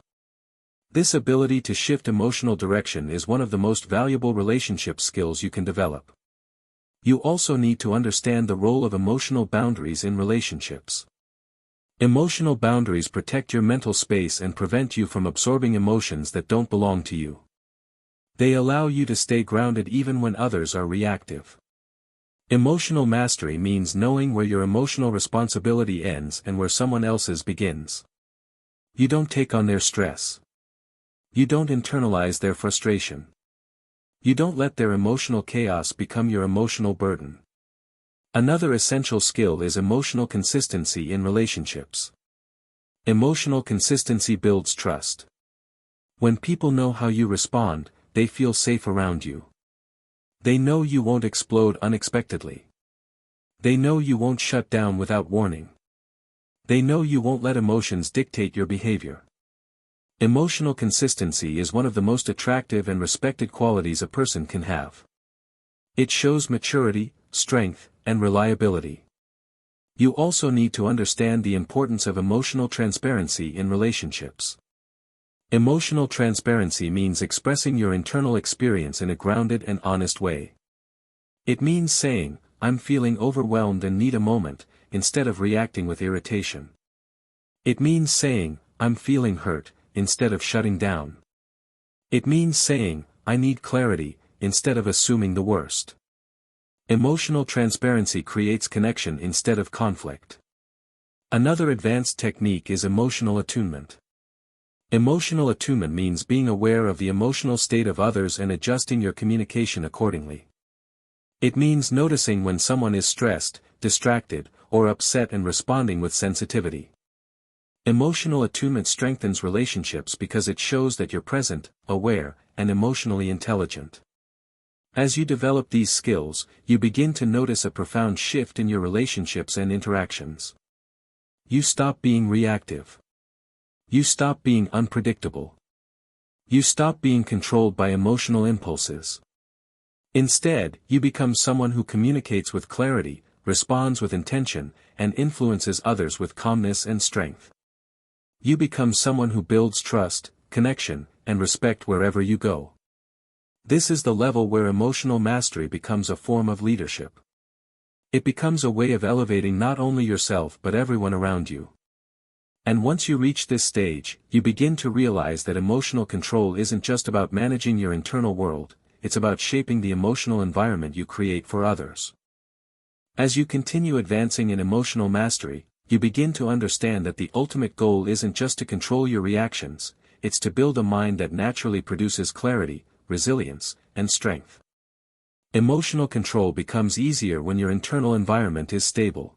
This ability to shift emotional direction is one of the most valuable relationship skills you can develop. You also need to understand the role of emotional boundaries in relationships. Emotional boundaries protect your mental space and prevent you from absorbing emotions that don't belong to you. They allow you to stay grounded even when others are reactive. Emotional mastery means knowing where your emotional responsibility ends and where someone else's begins. You don't take on their stress. You don't internalize their frustration. You don't let their emotional chaos become your emotional burden. Another essential skill is emotional consistency in relationships. Emotional consistency builds trust. When people know how you respond, they feel safe around you. They know you won't explode unexpectedly. They know you won't shut down without warning. They know you won't let emotions dictate your behavior. Emotional consistency is one of the most attractive and respected qualities a person can have. It shows maturity, strength, and reliability. You also need to understand the importance of emotional transparency in relationships. Emotional transparency means expressing your internal experience in a grounded and honest way. It means saying, "I'm feeling overwhelmed and need a moment," instead of reacting with irritation. It means saying, "I'm feeling hurt," instead of shutting down. It means saying, "I need clarity," instead of assuming the worst. Emotional transparency creates connection instead of conflict. Another advanced technique is emotional attunement. Emotional attunement means being aware of the emotional state of others and adjusting your communication accordingly. It means noticing when someone is stressed, distracted, or upset and responding with sensitivity. Emotional attunement strengthens relationships because it shows that you're present, aware, and emotionally intelligent. As you develop these skills, you begin to notice a profound shift in your relationships and interactions. You stop being reactive. You stop being unpredictable. You stop being controlled by emotional impulses. Instead, you become someone who communicates with clarity, responds with intention, and influences others with calmness and strength. You become someone who builds trust, connection, and respect wherever you go. This is the level where emotional mastery becomes a form of leadership. It becomes a way of elevating not only yourself but everyone around you. And once you reach this stage, you begin to realize that emotional control isn't just about managing your internal world, it's about shaping the emotional environment you create for others. As you continue advancing in emotional mastery, you begin to understand that the ultimate goal isn't just to control your reactions, it's to build a mind that naturally produces clarity, resilience, and strength. Emotional control becomes easier when your internal environment is stable.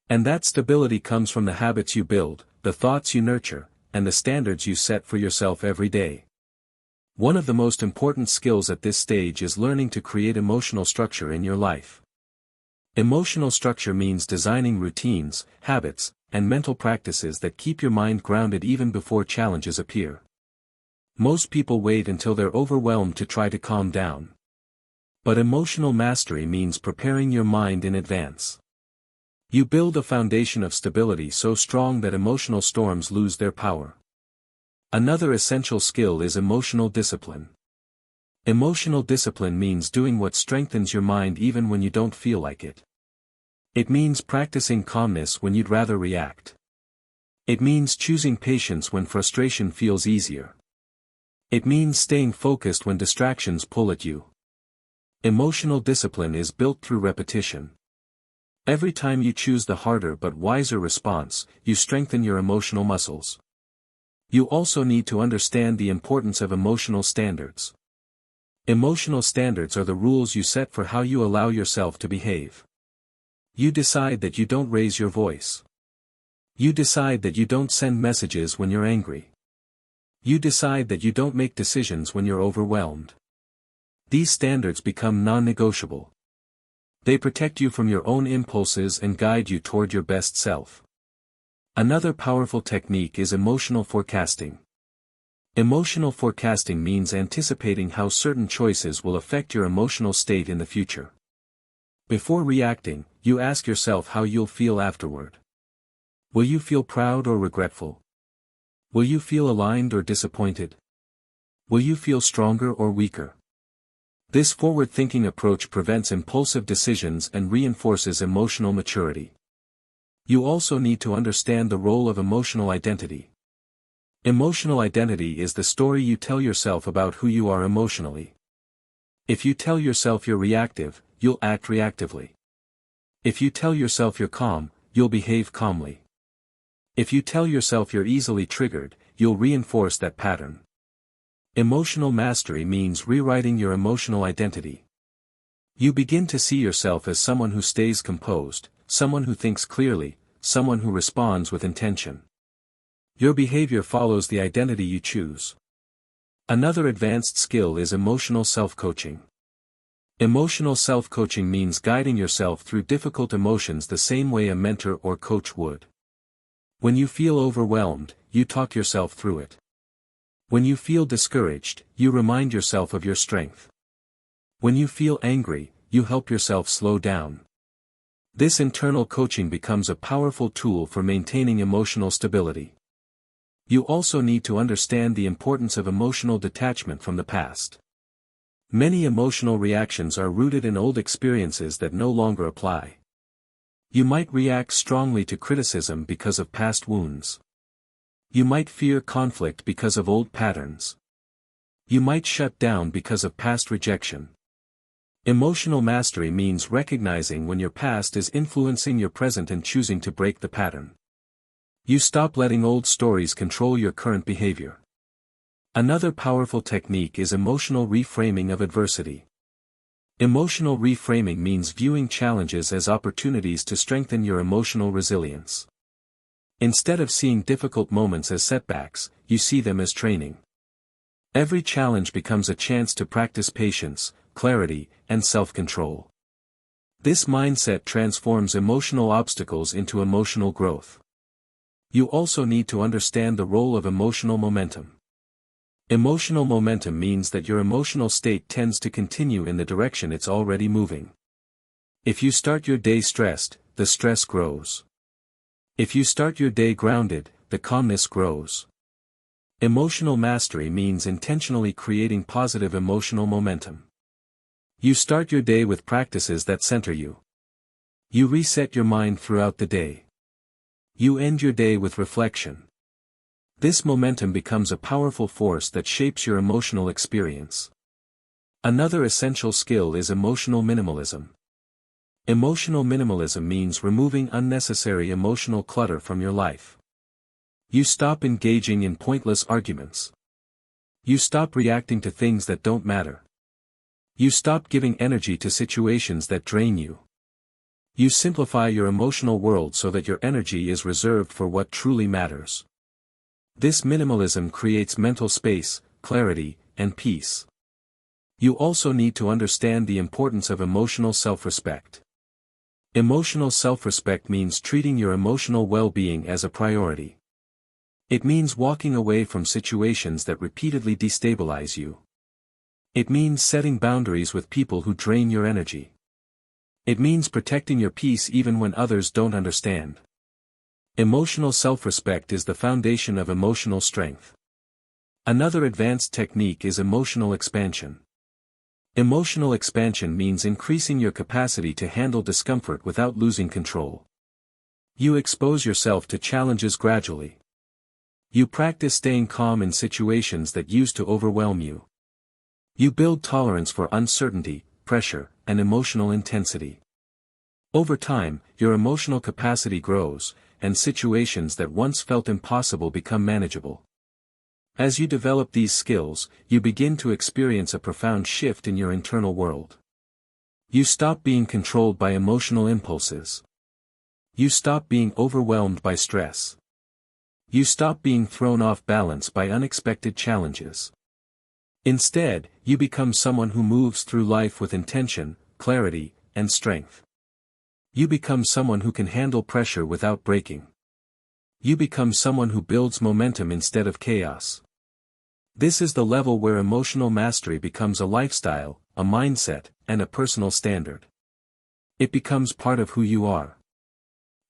And that stability comes from the habits you build, the thoughts you nurture, and the standards you set for yourself every day. One of the most important skills at this stage is learning to create emotional structure in your life. Emotional structure means designing routines, habits, and mental practices that keep your mind grounded even before challenges appear. Most people wait until they're overwhelmed to try to calm down. But emotional mastery means preparing your mind in advance. You build a foundation of stability so strong that emotional storms lose their power. Another essential skill is emotional discipline. Emotional discipline means doing what strengthens your mind even when you don't feel like it. It means practicing calmness when you'd rather react. It means choosing patience when frustration feels easier. It means staying focused when distractions pull at you. Emotional discipline is built through repetition. Every time you choose the harder but wiser response, you strengthen your emotional muscles. You also need to understand the importance of emotional standards. Emotional standards are the rules you set for how you allow yourself to behave. You decide that you don't raise your voice. You decide that you don't send messages when you're angry. You decide that you don't make decisions when you're overwhelmed. These standards become non-negotiable. They protect you from your own impulses and guide you toward your best self. Another powerful technique is emotional forecasting. Emotional forecasting means anticipating how certain choices will affect your emotional state in the future. Before reacting, you ask yourself how you'll feel afterward. Will you feel proud or regretful? Will you feel aligned or disappointed? Will you feel stronger or weaker? This forward-thinking approach prevents impulsive decisions and reinforces emotional maturity. You also need to understand the role of emotional identity. Emotional identity is the story you tell yourself about who you are emotionally. If you tell yourself you're reactive, you'll act reactively. If you tell yourself you're calm, you'll behave calmly. If you tell yourself you're easily triggered, you'll reinforce that pattern. Emotional mastery means rewriting your emotional identity. You begin to see yourself as someone who stays composed, someone who thinks clearly, someone who responds with intention. Your behavior follows the identity you choose. Another advanced skill is emotional self-coaching. Emotional self-coaching means guiding yourself through difficult emotions the same way a mentor or coach would. When you feel overwhelmed, you talk yourself through it. When you feel discouraged, you remind yourself of your strength. When you feel angry, you help yourself slow down. This internal coaching becomes a powerful tool for maintaining emotional stability. You also need to understand the importance of emotional detachment from the past. Many emotional reactions are rooted in old experiences that no longer apply. You might react strongly to criticism because of past wounds. You might fear conflict because of old patterns. You might shut down because of past rejection. Emotional mastery means recognizing when your past is influencing your present and choosing to break the pattern. You stop letting old stories control your current behavior. Another powerful technique is emotional reframing of adversity. Emotional reframing means viewing challenges as opportunities to strengthen your emotional resilience. Instead of seeing difficult moments as setbacks, you see them as training. Every challenge becomes a chance to practice patience, clarity, and self-control. This mindset transforms emotional obstacles into emotional growth. You also need to understand the role of emotional momentum. Emotional momentum means that your emotional state tends to continue in the direction it's already moving. If you start your day stressed, the stress grows. If you start your day grounded, the calmness grows. Emotional mastery means intentionally creating positive emotional momentum. You start your day with practices that center you. You reset your mind throughout the day. You end your day with reflection. This momentum becomes a powerful force that shapes your emotional experience. Another essential skill is emotional minimalism. Emotional minimalism means removing unnecessary emotional clutter from your life. You stop engaging in pointless arguments. You stop reacting to things that don't matter. You stop giving energy to situations that drain you. You simplify your emotional world so that your energy is reserved for what truly matters. This minimalism creates mental space, clarity, and peace. You also need to understand the importance of emotional self-respect. Emotional self-respect means treating your emotional well-being as a priority. It means walking away from situations that repeatedly destabilize you. It means setting boundaries with people who drain your energy. It means protecting your peace even when others don't understand. Emotional self-respect is the foundation of emotional strength. Another advanced technique is emotional expansion. Emotional expansion means increasing your capacity to handle discomfort without losing control. You expose yourself to challenges gradually. You practice staying calm in situations that used to overwhelm you. You build tolerance for uncertainty, pressure, and emotional intensity. Over time, your emotional capacity grows, and situations that once felt impossible become manageable. As you develop these skills, you begin to experience a profound shift in your internal world. You stop being controlled by emotional impulses. You stop being overwhelmed by stress. You stop being thrown off balance by unexpected challenges. Instead, you become someone who moves through life with intention, clarity, and strength. You become someone who can handle pressure without breaking. You become someone who builds momentum instead of chaos. This is the level where emotional mastery becomes a lifestyle, a mindset, and a personal standard. It becomes part of who you are.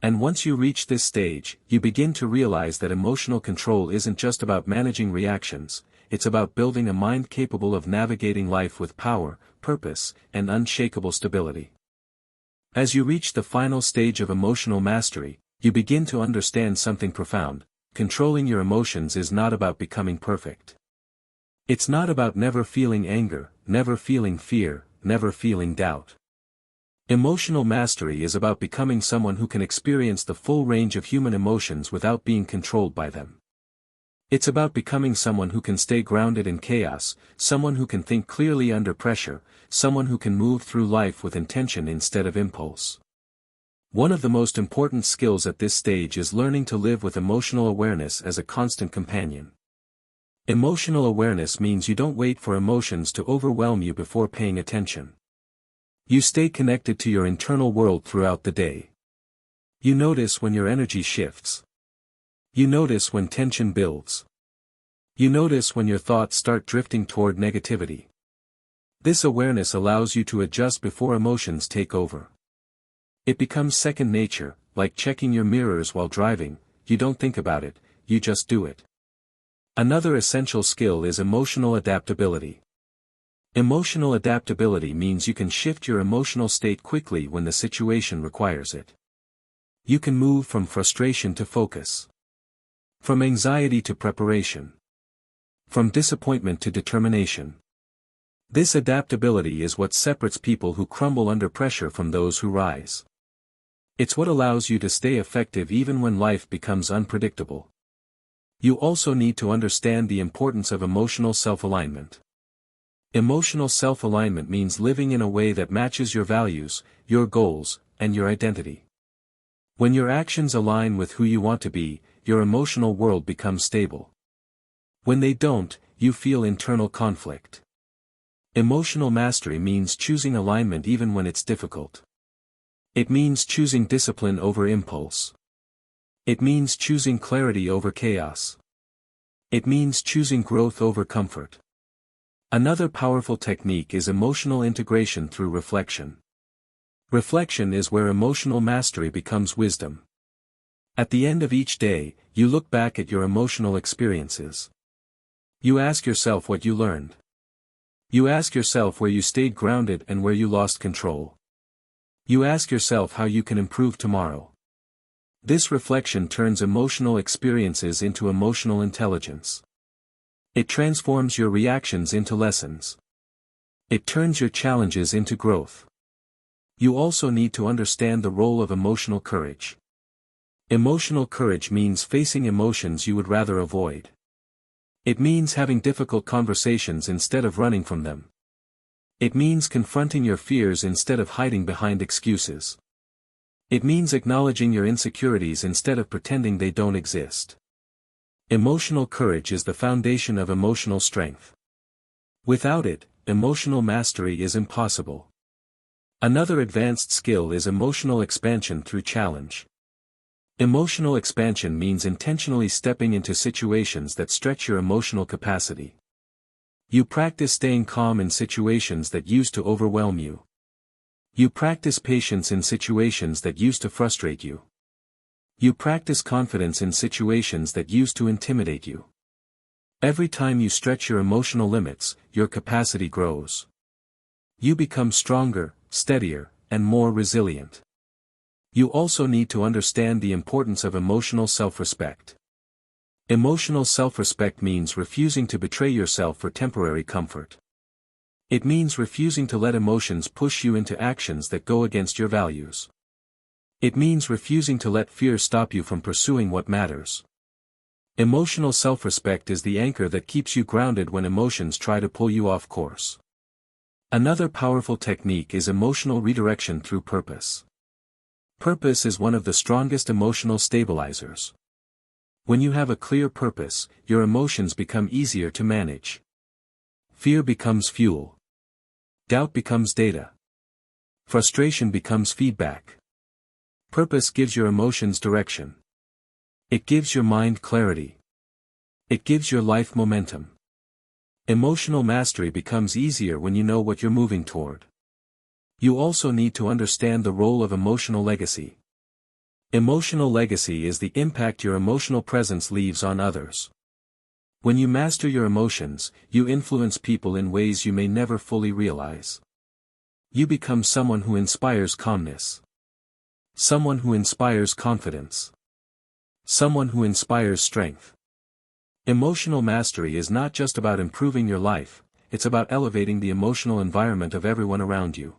And once you reach this stage, you begin to realize that emotional control isn't just about managing reactions, it's about building a mind capable of navigating life with power, purpose, and unshakable stability. As you reach the final stage of emotional mastery, you begin to understand something profound. Controlling your emotions is not about becoming perfect. It's not about never feeling anger, never feeling fear, never feeling doubt. Emotional mastery is about becoming someone who can experience the full range of human emotions without being controlled by them. It's about becoming someone who can stay grounded in chaos, someone who can think clearly under pressure, someone who can move through life with intention instead of impulse. One of the most important skills at this stage is learning to live with emotional awareness as a constant companion. Emotional awareness means you don't wait for emotions to overwhelm you before paying attention. You stay connected to your internal world throughout the day. You notice when your energy shifts. You notice when tension builds. You notice when your thoughts start drifting toward negativity. This awareness allows you to adjust before emotions take over. It becomes second nature, like checking your mirrors while driving. You don't think about it, you just do it. Another essential skill is emotional adaptability. Emotional adaptability means you can shift your emotional state quickly when the situation requires it. You can move from frustration to focus. From anxiety to preparation. From disappointment to determination. This adaptability is what separates people who crumble under pressure from those who rise. It's what allows you to stay effective even when life becomes unpredictable. You also need to understand the importance of emotional self-alignment. Emotional self-alignment means living in a way that matches your values, your goals, and your identity. When your actions align with who you want to be, your emotional world becomes stable. When they don't, you feel internal conflict. Emotional mastery means choosing alignment even when it's difficult. It means choosing discipline over impulse. It means choosing clarity over chaos. It means choosing growth over comfort. Another powerful technique is emotional integration through reflection. Reflection is where emotional mastery becomes wisdom. At the end of each day, you look back at your emotional experiences. You ask yourself what you learned. You ask yourself where you stayed grounded and where you lost control. You ask yourself how you can improve tomorrow. This reflection turns emotional experiences into emotional intelligence. It transforms your reactions into lessons. It turns your challenges into growth. You also need to understand the role of emotional courage. Emotional courage means facing emotions you would rather avoid. It means having difficult conversations instead of running from them. It means confronting your fears instead of hiding behind excuses. It means acknowledging your insecurities instead of pretending they don't exist. Emotional courage is the foundation of emotional strength. Without it, emotional mastery is impossible. Another advanced skill is emotional expansion through challenge. Emotional expansion means intentionally stepping into situations that stretch your emotional capacity. You practice staying calm in situations that used to overwhelm you. You practice patience in situations that used to frustrate you. You practice confidence in situations that used to intimidate you. Every time you stretch your emotional limits, your capacity grows. You become stronger, steadier, and more resilient. You also need to understand the importance of emotional self-respect. Emotional self-respect means refusing to betray yourself for temporary comfort. It means refusing to let emotions push you into actions that go against your values. It means refusing to let fear stop you from pursuing what matters. Emotional self-respect is the anchor that keeps you grounded when emotions try to pull you off course. Another powerful technique is emotional redirection through purpose. Purpose is one of the strongest emotional stabilizers. When you have a clear purpose, your emotions become easier to manage. Fear becomes fuel. Doubt becomes data. Frustration becomes feedback. Purpose gives your emotions direction. It gives your mind clarity. It gives your life momentum. Emotional mastery becomes easier when you know what you're moving toward. You also need to understand the role of emotional legacy. Emotional legacy is the impact your emotional presence leaves on others. When you master your emotions, you influence people in ways you may never fully realize. You become someone who inspires calmness. Someone who inspires confidence. Someone who inspires strength. Emotional mastery is not just about improving your life, it's about elevating the emotional environment of everyone around you.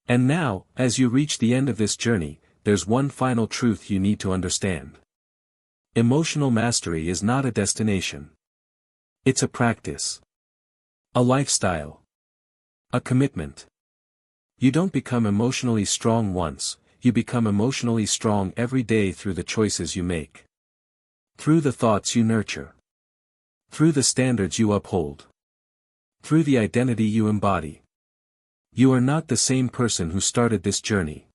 And now, as you reach the end of this journey, there's one final truth you need to understand. Emotional mastery is not a destination. It's a practice. A lifestyle. A commitment. You don't become emotionally strong once, you become emotionally strong every day through the choices you make. Through the thoughts you nurture. Through the standards you uphold. Through the identity you embody. You are not the same person who started this journey.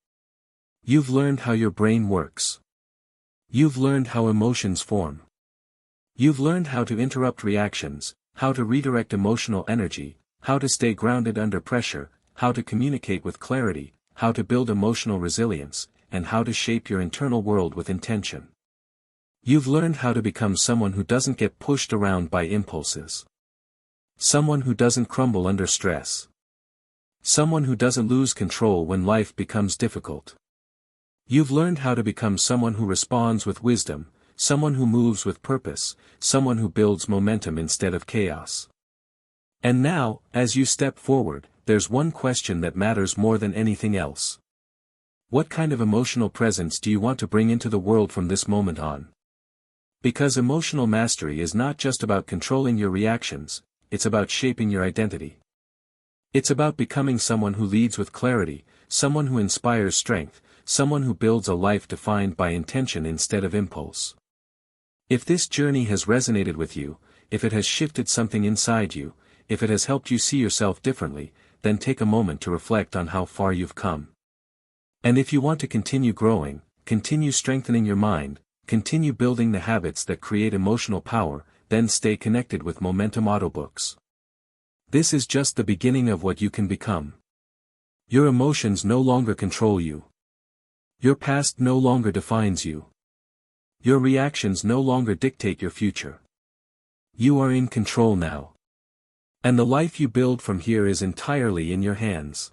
You've learned how your brain works. You've learned how emotions form. You've learned how to interrupt reactions, how to redirect emotional energy, how to stay grounded under pressure, how to communicate with clarity, how to build emotional resilience, and how to shape your internal world with intention. You've learned how to become someone who doesn't get pushed around by impulses. Someone who doesn't crumble under stress. Someone who doesn't lose control when life becomes difficult. You've learned how to become someone who responds with wisdom, someone who moves with purpose, someone who builds momentum instead of chaos. And now, as you step forward, there's one question that matters more than anything else. What kind of emotional presence do you want to bring into the world from this moment on? Because emotional mastery is not just about controlling your reactions, it's about shaping your identity. It's about becoming someone who leads with clarity, someone who inspires strength, someone who builds a life defined by intention instead of impulse. If this journey has resonated with you, if it has shifted something inside you, if it has helped you see yourself differently, then take a moment to reflect on how far you've come. And if you want to continue growing, continue strengthening your mind, continue building the habits that create emotional power, then stay connected with Momentum Audiobooks. This is just the beginning of what you can become. Your emotions no longer control you. Your past no longer defines you. Your reactions no longer dictate your future. You are in control now. And the life you build from here is entirely in your hands.